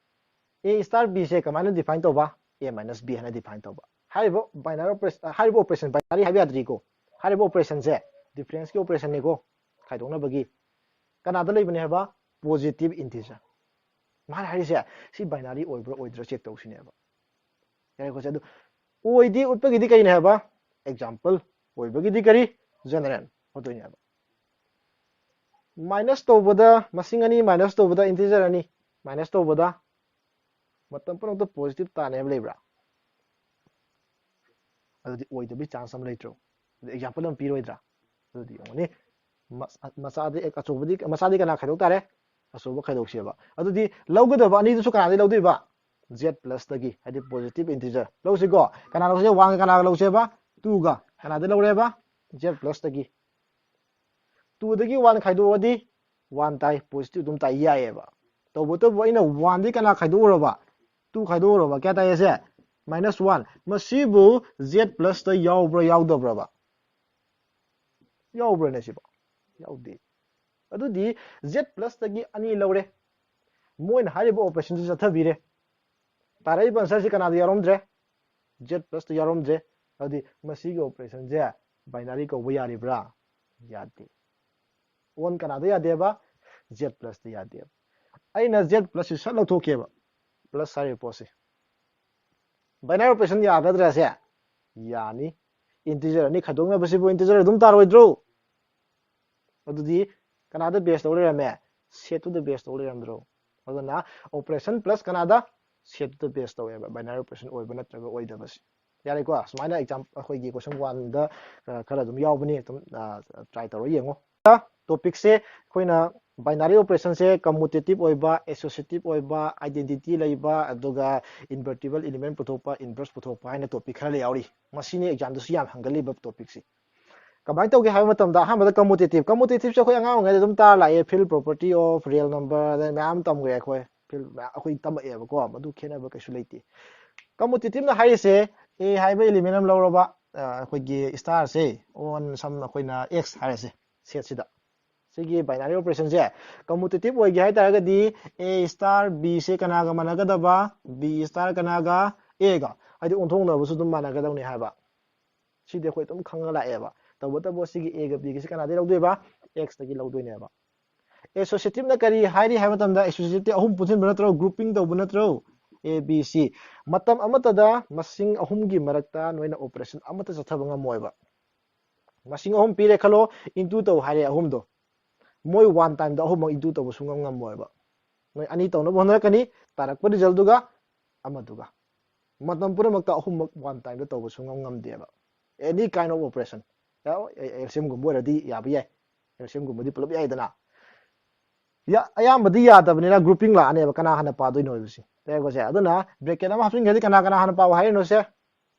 a star b ꯁꯦ ꯀꯃꯥꯏꯅ ꯗꯤꯐꯥꯏꯟ ꯇꯧꯕ a minus b ꯍꯥꯏꯅ ꯗꯤꯐꯥꯏꯟ ꯇꯧꯕ ꯍꯥꯏꯔꯤꯕ binary operation ꯍꯥꯏꯔꯤꯕ operation binary ꯍꯥꯏꯕ ꯌꯥꯗ꯭ꯔꯤꯀꯣ ꯍꯥꯏꯔꯤꯕ operation ꯁꯦ ꯗꯤꯐꯔꯦꯟꯁꯀꯤ operation ꯅꯤꯀꯣ ꯈꯥꯏꯗꯣꯛꯅꯕꯒꯤ ꯀꯅꯥꯗ ꯂꯩꯕꯅꯦ ꯍꯥꯏꯕ positive integer ꯃꯥꯅ ꯍꯥꯏꯔꯤꯁꯦ ꯁꯤ binary ꯑꯣꯏꯕ꯭ꯔꯥ ꯑꯣꯏꯗ꯭ꯔꯥ ꯆꯦꯛ ꯇꯧꯁꯤꯅꯦꯕ ꯌꯥꯔꯦꯀꯣꯁꯦ ꯑꯗꯨ ꯑꯣꯏꯗꯤ ꯎꯠꯄꯒꯤꯗꯤ ꯀꯩꯅꯦ ꯍꯥꯏꯕ example ꯑꯣꯏꯕꯒꯤꯗꯤ ꯀꯔꯤ general ꯍꯣꯠꯇꯣꯏꯅꯦꯕ minus ꯇꯧꯕꯗ masing ani minus ꯇꯧꯕꯗ integer ani minus ꯇꯧꯕꯗ ꯃꯇꯝ ꯄꯨꯝꯅꯃꯛꯇ positive ꯇꯥꯅꯤ ꯍꯥꯏꯕ ꯂꯩꯕ꯭ꯔꯥ ꯑꯗꯨꯗꯤ ꯑꯣꯏꯗꯕꯒꯤ ꯆꯥꯟꯁ ꯑꯃ ꯂꯩꯇ꯭ꯔꯣ ꯑꯗꯨ example ꯑꯃ ꯄꯤꯔꯣꯏꯗ꯭ꯔꯥ ꯑꯗꯨꯗꯤ ꯌꯦꯡꯉꯨꯅꯤ ꯃꯆꯥꯗꯤ ꯑꯆꯧꯕꯗꯤ ꯃꯆꯥꯗꯤ ꯀꯅꯥ ꯈꯥꯏꯗꯣꯛ ꯇꯥꯔꯦ ꯑꯆꯧꯕ ꯈꯥꯏꯗꯣꯛꯁꯦꯕ ꯑꯗꯨꯗꯤ ꯂꯧꯒꯗꯕ ꯑꯅꯤꯗꯨꯁꯨ ꯀꯅꯥꯗꯩ ꯂꯧꯗꯣꯏꯕ z +ꯇꯒꯤ ꯍꯥꯏꯗꯤ ꯄꯣꯖꯤꯇꯤꯚ ꯏꯟꯇꯤꯖꯔ ꯂꯧꯁꯤꯀꯣ ꯀꯅꯥ ꯂꯧꯁꯦ 1ꯒ ꯀꯅꯥꯒ ꯂꯧꯁꯦꯕ 2ꯒ ꯀꯅꯥꯗꯩ ꯂꯧꯔꯦꯕ z+ ꯇꯒꯤ 2ꯗꯒꯤ 1 ꯈꯥꯏꯗꯣꯛꯑꯗꯤ 1 ꯇꯥꯏ ꯄꯣꯖꯤꯇꯤꯚ ꯑꯗꯨꯝ ꯇꯥꯏ ꯌꯥꯏꯑꯕ ꯇꯧꯕꯇꯕꯨ ꯑꯩꯅ 1ꯗꯤ ꯀꯅꯥ ꯈꯥꯏꯗꯣꯛꯎꯔꯕ 2 ꯈꯥꯏꯗꯣꯛꯎꯔꯕ ꯀꯌꯥ ꯇꯥꯏꯌꯦꯁꯦ -1 ꯃꯁꯤꯕꯨ z+ ꯇ ꯌꯥꯎꯕ꯭ꯔꯥ ꯌꯥꯎꯗꯕ꯭ꯔꯕ ꯌꯥꯎꯕ꯭ꯔꯅꯦ ꯁꯤꯕꯣ ꯌꯥꯎꯗꯦ ꯑꯗꯨꯗꯤ z+ ꯇꯒꯤ 2 ꯂꯧꯔꯦ ꯃꯣꯏꯅ ꯍꯥꯏꯔꯤꯕ ꯑꯣꯄꯔꯦꯁꯟꯁꯤ ꯆꯠꯊꯕꯤꯔꯦ ꯇꯥꯔꯛꯏꯕ ꯑꯟꯁꯔꯁꯤ ꯀꯅꯥꯗ ꯌꯥꯎꯔꯝꯗ꯭ꯔꯦ z+ ꯇ ꯌꯥꯎꯔꯝꯗ꯭ꯔꯦ ꯑꯗꯨꯗꯤ ꯃꯁꯤꯒꯤ ꯑꯣꯄꯔꯦꯁꯟꯁꯦ ꯕꯥꯏꯅꯥꯔꯤ ꯀꯧꯕ ꯌꯥꯔꯤꯕ꯭ꯔꯥ ꯌꯥꯗꯦ ꯑꯣꯟ ꯀꯅꯥꯗ ꯌꯥꯗꯦꯕ z+ ꯇ ꯌꯥꯗꯦꯕ ꯑꯩꯅ z+ ꯁꯤ ꯁꯠ ꯂꯧꯊꯣꯛꯀꯦꯕ ꯄ꯭ꯂꯁ ꯍꯥꯏꯔꯤꯕ ꯄꯣꯠꯁꯦ ꯕꯥꯏꯅꯥꯔꯤ ꯑꯣꯄꯔꯦꯁꯟ ꯌꯥꯒꯗ꯭ꯔꯥꯁꯦ ꯌꯥꯅꯤ ꯏꯟꯇꯤꯖꯔ ꯑꯅꯤ ꯈꯥꯏꯗꯣꯛꯅꯕꯁꯤꯕꯨ ꯏꯟꯇꯤꯖꯔ ꯑꯗꯨꯝ ꯇꯥꯔꯣꯏꯗ꯭ꯔꯣ ꯑꯗꯨꯗꯤ ꯀꯅꯥꯗ ꯕꯦꯁ ꯇꯧ ꯂꯩꯔꯝꯃꯦ ꯁꯦꯠꯇꯨꯗ ꯕꯦꯁ ꯇꯧ ꯂꯩꯔꯝꯗ꯭ꯔꯣ ꯑꯗꯨꯅ ꯑꯣꯄꯔꯦꯁꯟ ꯄ꯭ꯂꯁ ꯀꯅꯥꯗ ꯁꯦꯠꯇꯨꯗ ꯕꯦꯁ ꯇꯧꯋꯦꯕ ꯕꯥꯏꯅꯥꯔꯤ ꯑꯣꯄꯔꯦꯁꯟ ꯑꯣꯏꯕ ꯅꯠꯇ꯭ꯔꯒ ꯑꯣꯏꯗꯕꯁꯤ ꯌꯥꯔꯦꯀꯣ ꯁꯨꯃꯥꯏꯅ ꯑꯦꯛꯖꯥꯝ ꯑꯩꯈꯣꯏꯒꯤ ꯀꯣꯏꯁꯟ 1ꯗ ꯈꯔ ꯑꯗꯨꯝ ꯌꯥꯎꯕꯅꯤ ꯑꯗꯨꯝ ꯇ꯭ꯔꯥꯏ ꯇꯧꯔ ꯌꯦꯡꯉꯣ ꯇꯣꯄꯤꯛꯁꯦ ꯑꯩꯈꯣꯏꯅ ꯕꯥꯏꯅꯥꯔꯤ ꯑꯣꯄꯔꯦꯁꯟꯁꯦ ꯀꯝꯃꯨꯇꯦꯇꯤꯚ ꯑꯣꯏꯕ ꯑꯦꯁꯣꯁꯤꯌꯦꯇꯤꯚ ꯑꯣꯏꯕ ꯑꯥꯏꯗꯦꯟꯇꯤꯇꯤ ꯂꯩꯕ ꯑꯗꯨꯒ ꯏꯟꯚꯔꯇꯤꯕꯜ ꯏꯂꯤꯃꯦꯟ ꯄꯨꯊꯣꯛꯄ ꯏꯟꯚꯔꯁ ꯄꯨꯊꯣꯛꯄ ꯍꯥꯏꯅ ꯇꯣꯄꯤꯛ ꯈꯔ ꯌꯥꯎꯔꯤ ꯃꯁꯤꯅꯤ ꯑꯦꯛꯖꯥꯝꯗꯁꯨ ꯌꯥꯝ ꯍꯪꯒꯠꯂꯤꯕ ꯇꯣꯄꯤꯛꯁꯤ ꯀꯃꯥꯏꯅ ꯇꯧꯒꯦ ꯍꯥꯏꯕ ꯃꯇꯝꯗ ꯑꯍꯥꯟꯕꯗ ꯀꯝꯃꯨꯇꯦꯇꯤꯚꯁꯦ ꯑꯩꯈꯣꯏ ꯑꯉꯥꯡ ꯑꯣꯏꯔꯤꯉꯩꯗ ꯑꯗꯨꯝ ꯇꯥꯔ ꯂꯥꯛꯑꯦ ꯐꯤꯜ ꯄ꯭ꯔꯣꯄꯔꯇꯤ ꯑꯣꯐ ꯔꯤꯌꯦꯜ ꯅꯝꯕꯔ ꯑꯗꯩ ꯃꯌꯥꯝ ꯇꯝꯈ꯭ꯔꯦ ꯑꯩꯈꯣꯏ ꯇꯝꯃꯛꯑꯦꯕꯀꯣ ꯃꯗꯨ ꯈꯦꯠꯅꯕ ꯀꯩꯁꯨ ꯂꯩꯇꯦ ꯀꯝꯃꯨꯇꯦꯇꯤꯚꯅ ꯍꯥꯏꯔꯤꯁꯦ a ꯍꯥꯏꯕ ꯏꯂꯤꯃꯦꯟ ꯑꯃ ꯂꯧꯔꯕ ꯑꯩꯈꯣꯏꯒꯤ ꯁ꯭ꯇꯥꯔꯁꯦ ꯑꯣꯟ ꯁꯝ ꯑꯩꯈꯣꯏꯅ x ꯍꯥꯏꯔꯁꯦ ꯁꯦꯠꯁꯤꯗ ꯁꯤꯒꯤ ꯕꯥꯏꯅꯥꯔꯤ ꯑꯣꯄꯔꯦꯁꯟꯁꯦ ꯀꯝꯃꯨꯇꯦꯇꯤꯚ ꯑꯣꯏꯒꯦ ꯍꯥꯏꯇꯥꯔꯒꯗꯤ a b ꯁꯦ ꯀꯅꯥꯒ ꯃꯥꯟꯅꯒꯗꯕ b ꯀꯅꯥꯒ aꯒ ꯍꯥꯏꯗꯤ ꯑꯣꯟꯊꯣꯛꯅꯕꯁꯨ ꯑꯗꯨꯝ ꯃꯥꯟꯅꯒꯗꯧꯅꯤ ꯍꯥꯏꯕ ꯁꯤꯗꯤ ꯑꯩꯈꯣꯏ ꯑꯗꯨꯝ ꯈꯪꯉ ꯂꯥꯛꯑꯦꯕ ꯇꯧꯕꯇꯕꯨ ꯁꯤꯒꯤ aꯒ bꯒꯁꯤ ꯀꯅꯥꯗꯒꯤ ꯂꯧꯗꯣꯏꯕ x ꯇꯒꯤ ꯂꯧꯗꯣꯏꯅꯦꯕ ꯑꯦꯁꯣꯁꯤꯌꯦꯇꯤꯚꯅ ꯀꯔꯤ ꯍꯥꯏꯔꯤ ꯍꯥꯏꯕ ꯃꯇꯝꯗ ꯑꯦꯁꯣꯁꯤꯌꯦꯇꯤꯚ ꯑꯍꯨꯝ ꯄꯨꯟꯁꯤꯟꯕ ꯅꯠꯇ꯭ꯔꯣ ꯒ꯭ꯔꯨꯄꯤꯡ ꯇꯧꯕ ꯅꯠꯇ꯭ꯔꯣ a b c ꯃꯇꯝ ꯑꯃꯠꯇꯗ ꯃꯁꯤꯡ ꯑꯍꯨꯝꯒꯤ ꯃꯔꯛꯇ ꯅꯣꯏꯅ ꯑꯣꯄꯔꯦꯁꯟ ꯑꯃꯠꯇ ꯆꯠꯊꯕ ꯉꯝꯃꯣꯏꯕ ꯃꯁꯤꯡ ꯑꯍꯨꯝ ꯄꯤꯔꯦ ꯈꯜꯂꯣ ꯏꯟꯇꯨ ꯇꯧ ꯍꯥꯏꯔꯦ ꯑꯍꯨꯝꯗꯣ ꯃꯣꯏ 1 ꯇꯥꯏꯝꯗ ꯑꯍꯨꯝꯃꯛ ꯏꯟꯇꯨ ꯇꯧꯕ ꯁꯨꯡꯉꯝ ꯉꯝꯃꯣꯏꯕ ꯅꯣꯏ ꯑꯅꯤ ꯇꯧꯅꯕ ꯍꯣꯠꯅꯔꯛꯀꯅꯤ ꯇꯥꯔꯛꯄ ꯔꯤꯖꯜꯗꯨꯒ ꯑꯃꯗꯨꯒ ꯃꯇꯝ ꯄꯨꯝꯅꯃꯛꯇ ꯑꯍꯨꯝꯃꯛ 1 ꯇꯥꯏꯝꯗ ꯇꯧꯕ ꯁꯨꯡꯉꯝ ꯉꯝꯗꯦꯕ ꯑꯦꯅꯤ ꯀꯥꯏꯟ ꯑꯣꯐ ꯑꯣꯄꯔꯦꯁꯟ LCMꯒꯨꯝꯕ ꯑꯣꯏꯔꯗꯤ ꯌꯥꯕ ꯌꯥꯏ LCMꯒꯨꯝꯕꯗꯤ ꯄꯨꯂꯞ ꯌꯥꯏꯗꯅ ꯑꯌꯥꯝꯕꯗꯤ ꯌꯥꯗꯕꯅꯤꯅ ꯒ꯭ꯔꯨꯄꯤꯡ ꯂꯥꯛꯑꯅꯦꯕ ꯀꯅꯥ ꯍꯥꯟꯅ ꯄꯥꯗꯣꯏꯅꯣ ꯍꯥꯏꯕꯁꯤ ꯇꯥꯏꯀꯣꯁꯦ ꯑꯗꯨꯅ ꯕ꯭ꯔꯦꯀꯦꯠ ꯑꯃ ꯍꯥꯞꯆꯤꯟꯈ꯭ꯔꯗꯤ ꯀꯅꯥ ꯍꯥꯟꯅ ꯄꯥꯎ ꯍꯥꯏꯔꯤꯅꯣꯁꯦ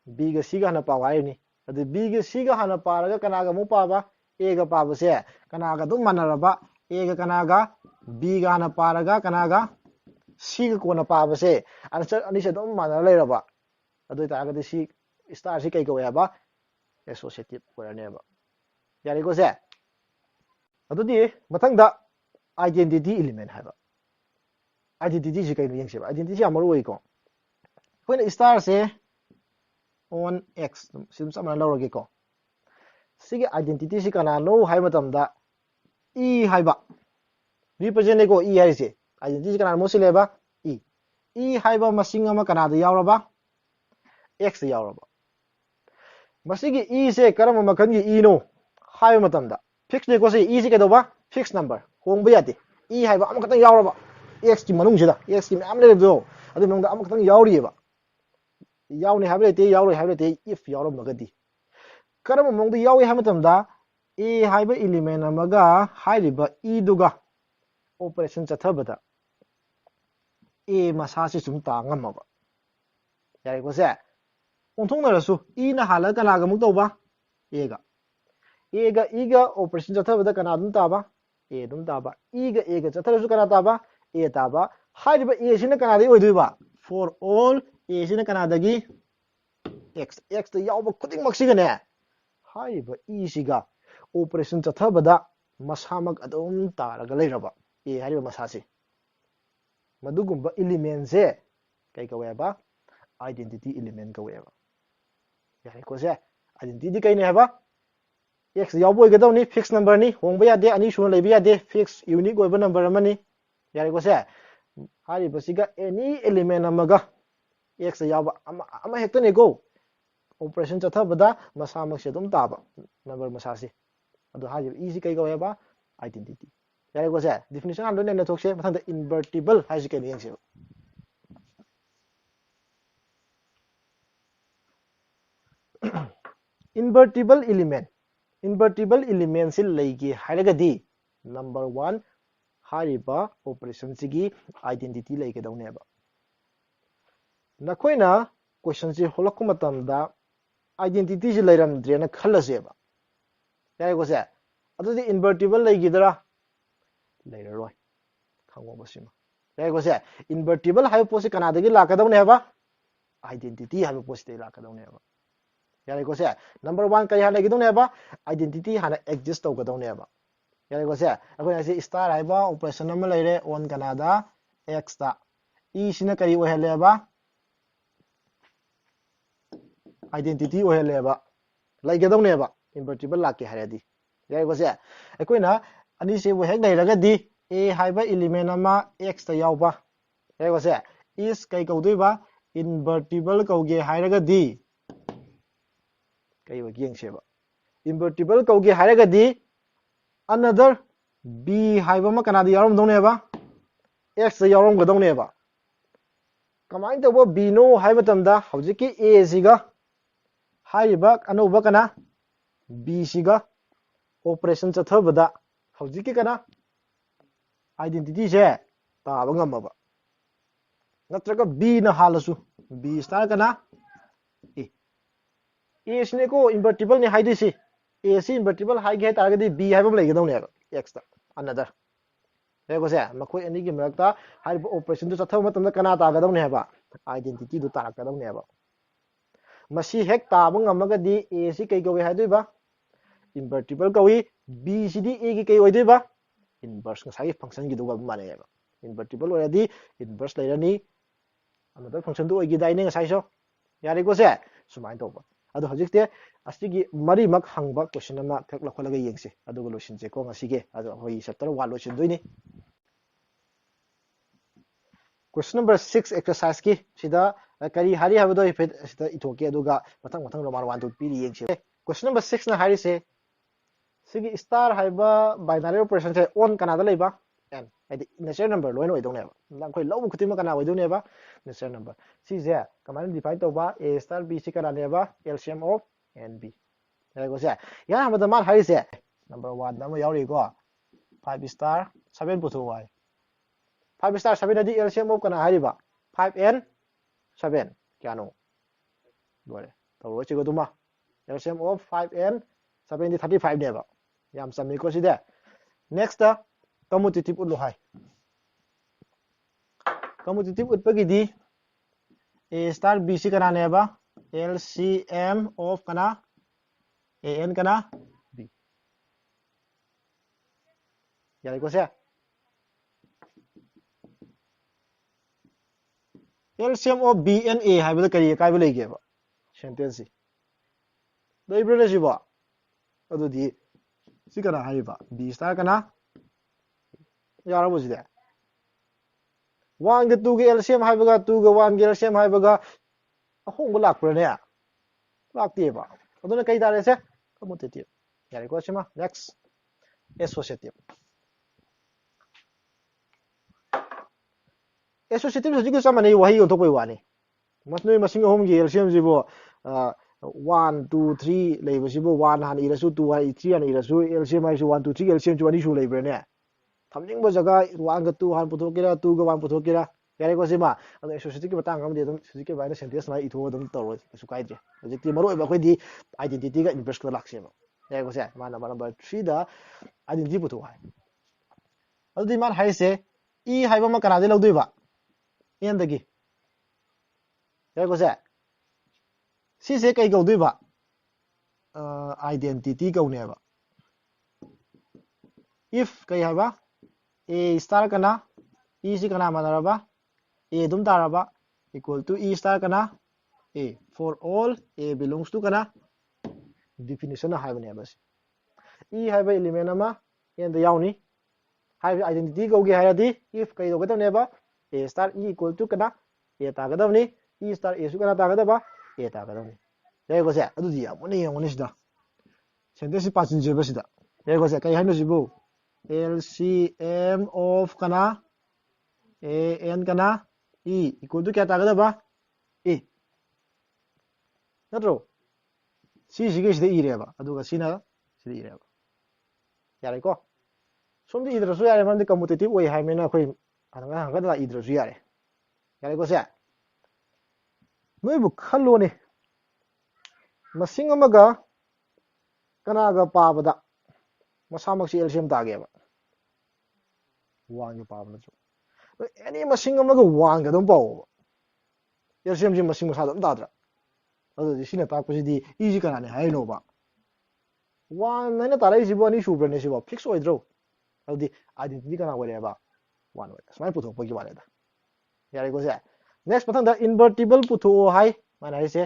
bꯒ cꯒ ꯍꯥꯟꯅ ꯄꯥꯎ ꯍꯥꯏꯔꯤꯅꯤ ꯑꯗꯨ bꯒ cꯒ ꯍꯥꯟꯅ ꯄꯥꯔꯒ ꯀꯅꯥꯒ ꯑꯃꯨꯛ ꯄꯥꯕ aꯒ ꯄꯥꯕꯁꯦ ꯀꯅꯥꯒ ꯑꯗꯨꯝ ꯃꯥꯟꯅꯔꯕ aꯒ ꯀꯅꯥꯒ bꯒ ꯍꯥꯟꯅ ꯄꯥꯔꯒ ꯀꯅꯥꯒ cꯒ ꯀꯣꯟꯅ ꯄꯥꯕꯁꯦ ꯑꯟꯁꯔ ꯑꯅꯤꯁꯦ ꯑꯗꯨꯝ ꯃꯥꯟꯅꯔ ꯂꯩꯔꯕ ꯑꯗꯨ ꯑꯣꯏꯇꯥꯔꯒꯗꯤ ꯁꯤ ꯁ꯭ꯇꯥꯔꯁꯤ ꯀꯩ ꯀꯧꯋꯦ ꯍꯥꯏꯕ ꯑꯦꯁꯣꯁꯤꯌꯦꯇꯤꯚ ꯑꯣꯏꯔꯅꯦꯕ ꯌꯥꯔꯦꯀꯣꯁꯦ ꯑꯗꯨꯗꯤ ꯃꯊꯪꯗ ꯑꯥꯏꯗꯦꯟꯇꯤꯇꯤ ꯏꯂꯤꯃꯦꯟ ꯍꯥꯏꯕ ꯑꯥꯏꯗꯦꯟꯇꯤꯇꯤꯁꯤ ꯀꯩꯅꯣ ꯌꯦꯡꯁꯦꯕ ꯑꯥꯏꯗꯦꯟꯇꯤꯇꯤ ꯌꯥꯝ ꯃꯔꯨ ꯑꯣꯏꯀꯣ ꯑꯩꯈꯣꯏꯅ ꯁ꯭ꯇꯥꯔꯁꯦ ꯑꯣꯟ x ꯁꯤ ꯑꯗꯨꯝ ꯆꯞ ꯃꯥꯟꯅ ꯂꯧꯔꯒꯦꯀꯣ ꯁꯤꯒꯤ ꯑꯥꯏꯗꯦꯟꯇꯤꯇꯤꯁꯤ ꯀꯅꯥꯅꯣ ꯍꯥꯏꯕ ꯃꯇꯝꯗ e ꯍꯥꯏꯕ ꯔꯤꯄ꯭ꯔꯖꯦꯟꯅꯦꯀꯣ e ꯍꯥꯏꯔꯤꯁꯦ ꯑꯥꯏꯗꯦꯟꯇꯤꯇꯤꯁꯤ ꯀꯅꯥꯅ ꯃꯍꯨꯠ ꯁꯤꯜꯂꯦꯕ e ꯍꯥꯏꯕ ꯃꯁꯤꯡ ꯑꯃ ꯀꯅꯥꯗ ꯌꯥꯎꯔꯕ x ꯗ ꯌꯥꯎꯔꯕ ꯃꯁꯤꯒꯤ e ꯁꯦ ꯀꯔꯝꯕ ꯃꯈꯜꯒꯤ e ꯅꯣ ꯍꯥꯏꯕ ꯃꯇꯝꯗ ꯐꯤꯛꯁꯅꯦꯀꯣ ꯁꯤ e ꯁꯤ ꯀꯩꯗꯧꯕ ꯐꯤꯛꯁ ꯅꯝꯕꯔ ꯍꯣꯡꯕ ꯌꯥꯗꯦ e ꯍꯥꯏꯕ ꯑꯃꯈꯛꯇꯪ ꯌꯥꯎꯔꯕ x ꯀꯤ ꯃꯅꯨꯡꯁꯤꯗ x ꯀꯤ ꯃꯌꯥꯝ ꯂꯩꯔꯤꯕꯗꯣ ꯑꯗꯨ ꯃꯅꯨꯡꯗ ꯑꯃꯈꯛꯇꯪ ꯌꯥꯎꯔꯤꯑꯕ ꯌꯥꯎꯅꯤ ꯍꯥꯏꯕ ꯂꯩꯇꯦ ꯌꯥꯎꯔꯣꯏ ꯍꯥꯏꯕ ꯂꯩꯇꯦ if ꯌꯥꯎꯔꯝꯃꯒꯗꯤ ꯀꯔꯝꯕ ꯃꯑꯣꯡꯗ ꯌꯥꯎꯏ ꯍꯥꯏꯕ ꯃꯇꯝꯗ a ꯍꯥꯏꯕ ꯏꯂꯤꯃꯦꯟ ꯑꯃꯒ ꯍꯥꯏꯔꯤꯕ e ꯗꯨꯒ ꯑꯣꯄꯔꯦꯁꯟ ꯆꯠꯊꯕꯗ a ꯃꯁꯥꯁꯤ ꯁꯨꯝ ꯇꯥ ꯉꯝꯃꯕ ꯌꯥꯔꯦꯀꯣ ꯁꯦ ꯑꯣꯟꯊꯣꯛꯅꯔꯁꯨ e ꯅ ꯍꯥꯜꯂꯒ ꯀꯅꯥꯒ ꯑꯃꯨꯛ ꯇꯧꯕ a ꯒ e ꯒ ꯑꯣꯄꯔꯦꯁꯟ ꯆꯠꯊꯕꯗ ꯀꯅꯥ ꯑꯗꯨꯝ ꯇꯥꯕ a ꯑꯗꯨꯝ ꯇꯥꯕ e ꯒ a ꯒ ꯆꯠꯊꯔꯁꯨ ꯀꯅꯥ ꯇꯥꯕ a ꯇꯥꯕ ꯍꯥꯏꯔꯤꯕ a ꯁꯤꯅ ꯀꯅꯥꯗꯒꯤ ꯑꯣꯏꯗꯣꯏꯕ for all a ꯁꯤꯅ ꯀꯅꯥꯗꯒꯤ x ꯇ ꯌꯥꯎꯕ ꯈꯨꯗꯤꯡꯃꯛꯁꯤꯒꯅꯦ ꯍꯥꯏꯔꯤꯕ e ꯁꯤꯒ ꯑꯣꯄꯔꯦꯁꯟ ꯆꯠꯊꯕꯗ ꯃꯁꯥꯃꯛ ꯑꯗꯨꯝ ꯇꯥꯔꯒ ꯂꯩꯔꯕ a ꯍꯥꯏꯔꯤꯕ ꯃꯁꯥꯁꯤ ꯃꯗꯨꯒꯨꯝꯕ ꯏꯂꯤꯃꯦꯟꯁꯦ ꯀꯩ ꯀꯧꯋꯦꯕ ꯑꯥꯏꯗꯦꯟꯇꯤꯇꯤ ꯏꯂꯤꯃꯦꯟ ꯀꯧꯋꯦꯕ ꯌꯥꯔꯦꯀꯣ ꯁꯦ ꯑꯥꯏꯗꯦꯟꯇꯤꯇꯤ ꯀꯩꯅꯤ ꯍꯥꯏꯕ x ꯌꯥꯎꯕ ꯑꯣꯏꯒꯗꯧꯅꯤ ꯐꯤꯛꯁ ꯅꯝꯕꯔꯅꯤ ꯍꯣꯡꯕ ꯌꯥꯗꯦ ꯑꯅꯤ ꯁꯨꯅ ꯂꯩꯕ ꯌꯥꯗꯦ ꯐꯤꯛꯁ ꯌꯨꯅꯤꯛ ꯑꯣꯏꯕ ꯅꯝꯕꯔ ꯑꯃꯅꯤ ꯌꯥꯔꯦꯀꯣ ꯁꯦ ꯍꯥꯏꯔꯤꯕꯁꯤꯒ ꯑꯦꯅꯤ ꯑꯦꯂꯤꯃꯦꯟ ꯑꯃꯒ x ꯌꯥꯎꯕ ꯑꯃ ꯍꯦꯛꯇꯅꯦꯀꯣ ꯑꯣꯄꯔꯦꯁꯟ ꯆꯠꯊꯕꯗ ꯃꯁꯥꯃꯛꯁꯦ ꯑꯗꯨꯝ ꯇꯥꯕ ꯅꯝꯕꯔ ꯃꯁꯥꯁꯤ ꯑꯗꯣ ꯍꯥꯏꯔꯤꯕ e ꯁꯤ ꯀꯩ ꯀꯧꯋꯦꯕ ꯑꯥꯏꯗꯦꯟꯇꯤꯇꯤ ꯌꯥꯔꯦꯀꯣ ꯁꯦ ꯗꯤꯐꯤꯅꯤꯁꯟ ꯍꯥꯟꯅ ꯂꯣꯏꯅ ꯊꯣꯛꯁꯦ ꯃꯊꯪꯗ ꯏꯟꯚꯔꯇꯤꯕꯜ ꯍꯥꯏꯁꯤ ꯀꯩꯅꯣ ꯌꯦꯡꯁꯦꯕ invertible element invertible element si leige hairagadi number 1 hariba operation sigi identity leige dawneba nakoina question si holakku matamda identity si leiramdrena khallaseba yai ko se adudi invertible leigidara leiraroi khangwa basima yai ko se invertible hai posi kanadagi lakadawne heba identity hai posi te lakadawne heba yai ko se number 1 kai hana gidawne heba identity hana exist tawgadawne heba yai ko se akoina si star haiba operation nama leire on kanada x ta e sina kari oheleba identity oheleba laigadawne invertible lake haradi yai ko se akoina ani se wo hek leiragadi a haiba element ama x ta yawba yai ko se is kai kaudoiba invertible kauge hairagadi kai wa yengseba invertible kauge hairagadi another b haiba ma kanadi yarom doneba x ta yarom gadoneba kamain tawbo b no haiba tamda hojiki a siga haiba anoba kana b siga operation chathabada hojiki kana identity se taba ngamaba natraga b na halasu b star kana a sine ko invertible ni haidi si a si invertible hai ge targadi b haiba leigedawne x ta another ko se makoi ani gi marakta haiba operation du chathaw matamda kana tagadawne haba identity du tarakadawne haba masi hek taba ngamagadi a si kai gawi haidoiba invertible gawi b si di a gi kai oidoiba inverse ngasai function gi duga mane haba invertible already inverse lairani another function du oigi daine ngasai so yari ko se sumai toba adu hojikte asigi mari mak hangba question ama thak lakholaga yengse adu go losinje ko ngasige adu hoi chapter 1 losin doini question number 6 exercise ki sida kari hari habado sida ithoke aduga mathang roman 1 2 piri yengse question number 6 na hari se sigi star haiba binary operation se on kanada leiba n adi natural number loin oidone ba lang khoi lobu khutima kana oidone ba natural number si je kamana define toba a star b si kana ne ba LCM of n b ai ko se ya hamada mal hari se number 1 da ma yauri ko 5 star 7 putho wai 5 star 7 adi LCM of kana hari ba 5n 7 kyano dore tawro chi ko duma LCM of 5n 7 di 35 ne ba yam sami ko si de next ta commutative utlo hai commutative utpagi di a star b si kana ne ba LCM of kana an kana b yari ko se LCM of b and a haibada kari kai ba leige ba sentence si leibra le si ba adu di si kana haiba b star kana yara bo si de 1 ga 2 ga LCM haibaga 2 ga 1 ga LCM haibaga ahong ba lakpra ne lakte ba aduna kai tare se commutative yari ko sima next associative hojik samane wahi on thokoi wani masnoi masing ahom gi LCM jibo 1 2 3 leiba sibo 1 han irasu 2 han 3 han irasu LCM ai 1 2 3 LCM 2 ani su leibra ne thamning ba jaga 1 ga 2 han puthokira 2 ga 1 puthokira yare ko sima ado associative ki batang amde dum hojik ke baina sentence mai itho dum toro su kaidre hojik ti maro ba khoi di identity ga inverse ka laksema yare ko se mana number 3 da identity putho hai ado di man hai se e haiba ma kana de lodoi ba en dagi yare ko se si se kai gaudoi ba identity gaune ba if kai haba a star kana e si kana manaraba a dum daraba equal to e star kana a for all a belongs to kana definition na haiba ne ba e haiba element ama en da yauni haiba identity gauge hairadi if kai dogadam ne ba a star e equal to kana a tagadam ni e star a su kana tagadaba a tagadam ni yai ko se adu di amone sida sentence pasin je ba sida yai ko se kai haino sibu LCM of kana an kana e equal to kya tagadaba a natro si sigi sida e reba aduga sina sidi ire ba yare ko somdi idra su yare man competitive way hai mena khoi ananga hanga da idra su yare ko se noi bu khallo ne masing amaga kanaga pabada masamak si LCM tage ba wang ga pabna chu any masing amaga wang ga dom paw LCM ji masing masa dom dadra adu di sina ta ko di easy kana ne hai no ba wan na ta lai ji bo ni shu bra ne si ba fix oi dro adu di identity kana wa le ba wan wa smai pu thok pa ki ba le da yare ko se next pathang da invertible pu tho hai mana hai se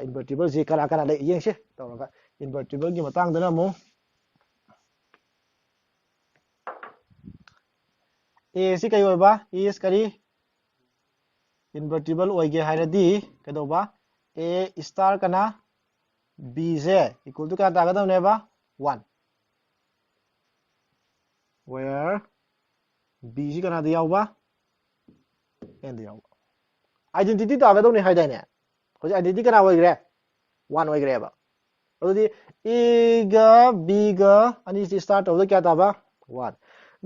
invertible ji kana kana le yeng se to ga invertible gi matang da na mo a si kai oi ba is kari invertible oi ge hai ra di ka do ba a star kana b ze equal to ka ta ga da ne ba 1 where b si kana da yaw ba and yaw identity ta ga do ne hai dai ne ko identity kana oi gre 1 oi gre ba adu di a ga b ga ani si start of the kya ta ba 1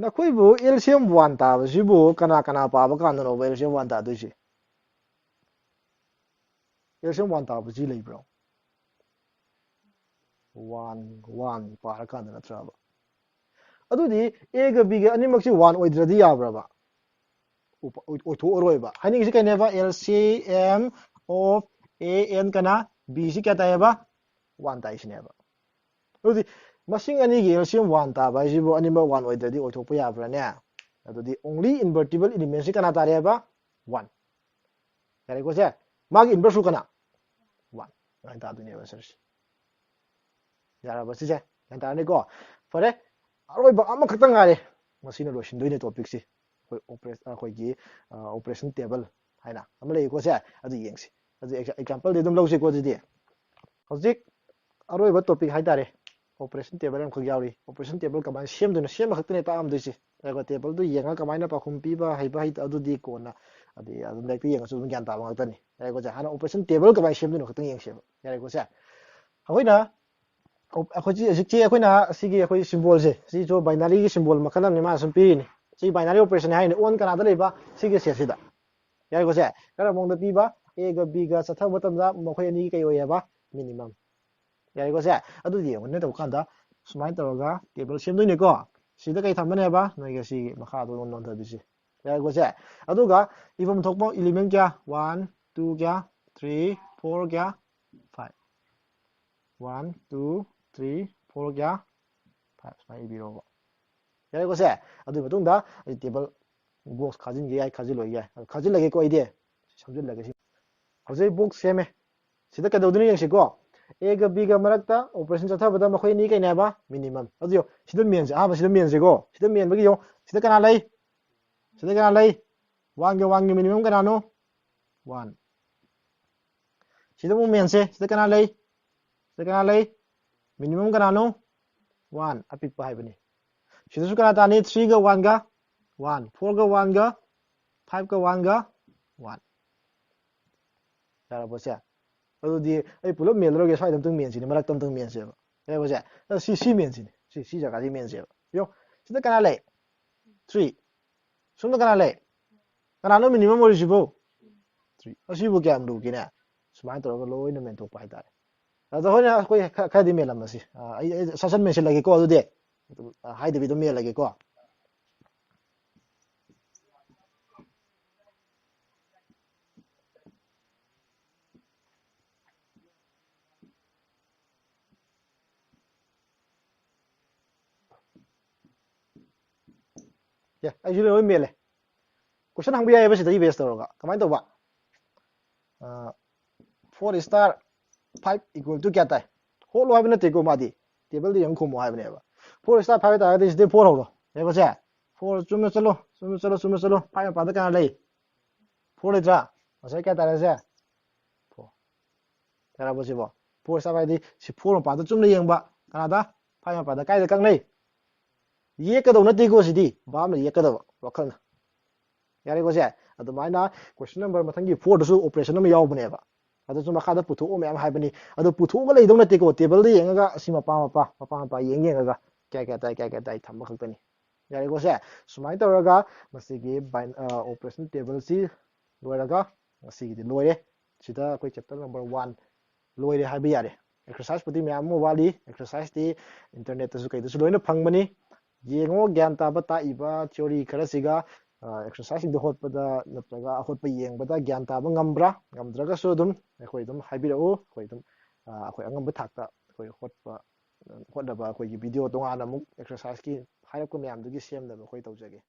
na khoi bu LCM 1 ta ba si bu kana kana pa ba kan no ba LCM 1 ta du si LCM 1 ta ba ji lei bro 1 1 pa ra kan na tra ba adu di a ga b ga ani mak si 1 oi dra di ya bra ba oi tho roi ba hani si kai ne ba LCM of a n kana b si kya ta ya ba 1 ta isne ba adu di masing ani gi LCM 1 ta ba si bo ani ma 1 oi dra di oi tho pa ya bra ne adu di only invertible element si kana ta re ba 1 yare ko se magi inverse su kana 1 ngai ta du ne ba sir yara ba si se ngai ta ne ko fare aroi ba ama khatang ngare masina lo shin doi ne topic si koi operation table haina amle ko se adu yeng si adu example de dum lo se ko di hojik aroi ba topic hai tare operation table am khog yauri operation table ka ban sem du na sem khak ne pa am du si ko table du yenga ka mai na pa khum pi ba hai ba hai adu di ko na adi adu nek ti yenga su gyan ta ba ta ni ko ja hana operation table ka ban sem du na khak yeng se ba yare ko se hoi na akhoi ji akhoi na si gi akhoi symbol se si jo binary gi symbol ma khalam ni ma sum pi ni si binary operation hai ni on kana da le ba si gi se si da yare ko se kara mong da pi ba a ga b ga sa tha batam da mo khoi ni kai oi ya ba minimum yare ko se adu di on ne to kan da sumai to ga table sem du ni ko si da kai tham ne ba noi ga si ma kha do non da bi si yare ko se adu ga ibom thok mo element kya 1 2 kya 3 4 kya 5 1 2 3 4 kya 5 sumai bi ro yare ko se adu matung da table box khajin ge ai khajil loi ge khajil lage ko ide samjil lage si hojai box seme sida ka do duni yang si ko a ga b ga marakta operation chatha bada makhoi ni kai na ba minimum adu sida men se ba sida men se ko sida men ba gi yo sida kana lai 1 ga minimum kana no 1 sida mo men se sida kana lai minimum kana no 1 apik pa hai bani sida su kana ta ni 3 ga 1 ga 1 4 ga 1 ga 5 ga 1 ga 1 yara bo se adu di ai pulop men ro ge sai dam tung men si ni marak tam tung men se ba yara bo se si men si ni si ja ga di men se ba yo sida kana lai 3 sum da kana lai kana no minimum ori si bo 3 asi bo kya am du ki na smai to ga loi na men to pai ta adu ho na koi kha di men lam na si ai sasan men se lagi ko adu de hai de bi do men lagi ko ya ai jule oi mele question hang bi ai ba si dai base to ga kamai to ba 4 star 5 equal to kya tai ho lo hai ba na te ko ma di table de yang ko mo hai ba ne ba 4 star 5 ta is de 4 ho lo ye ko se 4 chum chalo 5 pa da kana lai 4 le tra asa kya ta ra se 4 kara bo si bo 4 star 5 di si 4 pa da chum le yang ba kana da 5 pa da kai da kang lai ye ka do na te ko si di ba ma ye ka da wa khal na yare ko se adu mai na question number mathang gi 4 da su operation ma yaw bane ba ꯑꯗꯨꯁꯨ ꯃꯈꯥꯗ ꯄꯨꯊꯣꯛꯑꯣ ꯃꯌꯥꯝ ꯍꯥꯏꯕꯅꯤ ꯑꯗꯨ ꯄꯨꯊꯣꯛꯑꯒ ꯂꯩꯗꯧ ꯅꯠꯇꯦꯀꯣ ꯇꯦꯕꯜꯗ ꯌꯦꯡꯉꯒ ꯑꯁꯤ ꯃꯄꯥ ꯌꯦꯡꯉꯒ ꯀꯌꯥ ꯇꯥꯏ ꯊꯝꯕ ꯈꯛꯇꯅꯤ ꯌꯥꯔꯦꯀꯣ ꯁꯦ ꯁꯨꯃꯥꯏꯅ ꯇꯧꯔꯒ ꯃꯁꯤꯒꯤ ꯑꯣꯄꯔꯦꯁꯟ ꯇꯦꯕꯜꯁꯤ ꯂꯣꯏꯔꯒ ꯉꯁꯤꯒꯤꯗꯤ ꯂꯣꯏꯔꯦ ꯁꯤꯗ ꯑꯩꯈꯣꯏ ꯆꯦꯞꯇꯔ ꯅꯝꯕꯔ 1 ꯂꯣꯏꯔꯦ ꯍꯥꯏꯕ ꯌꯥꯔꯦ ꯑꯦꯛꯁꯔꯁꯥꯏꯖꯄꯨꯗꯤ ꯃꯌꯥꯝ ꯑꯃ ꯋꯥꯠꯂꯤ ꯑꯦꯛꯁꯔꯁꯥꯏꯖꯇꯤ ꯏꯟꯇꯔꯅꯦꯠꯇꯁꯨ ꯀꯩꯗꯁꯨ ꯂꯣꯏꯅ ꯐꯪꯕꯅꯤ ꯌꯦꯡꯉꯣ ꯒ꯭ꯌꯥꯟ ꯇꯥꯕ ꯇꯥꯛꯏꯕ ꯊꯤꯑꯣꯔꯤ ꯈꯔꯁꯤꯒ ꯑꯦꯛꯁꯔꯁꯥꯏꯖꯁꯤꯡꯗꯣ ꯍꯣꯠꯄꯗ ꯅꯠꯇ꯭ꯔꯒ ꯑꯍꯣꯠꯄ ꯌꯦꯡꯕꯗ ꯒ꯭ꯌꯥꯟ ꯇꯥꯕ ꯉꯝꯕ꯭ꯔꯥ ꯉꯝꯗ꯭ꯔꯒꯁꯨ ꯑꯗꯨꯝ ꯑꯩꯈꯣꯏ ꯑꯗꯨꯝ ꯍꯥꯏꯕꯤꯔꯛꯎ ꯑꯩꯈꯣꯏ ꯑꯗꯨꯝ ꯑꯩꯈꯣꯏ ꯑꯉꯝꯕ ꯊꯥꯛꯇ ꯑꯩꯈꯣꯏ ꯍꯣꯠꯅꯕ ꯑꯩꯈꯣꯏꯒꯤ ꯚꯤꯗꯤꯑꯣ ꯇꯣꯉꯥꯟꯅ ꯑꯃꯨꯛ ꯑꯦꯛꯁꯔꯁꯥꯏꯖꯀꯤ ꯍꯥꯏꯔꯛꯄ ꯃꯌꯥꯝꯗꯨꯒꯤ ꯁꯦꯝꯅꯕ ꯑꯩꯈꯣꯏ ꯇꯧꯖꯒꯦ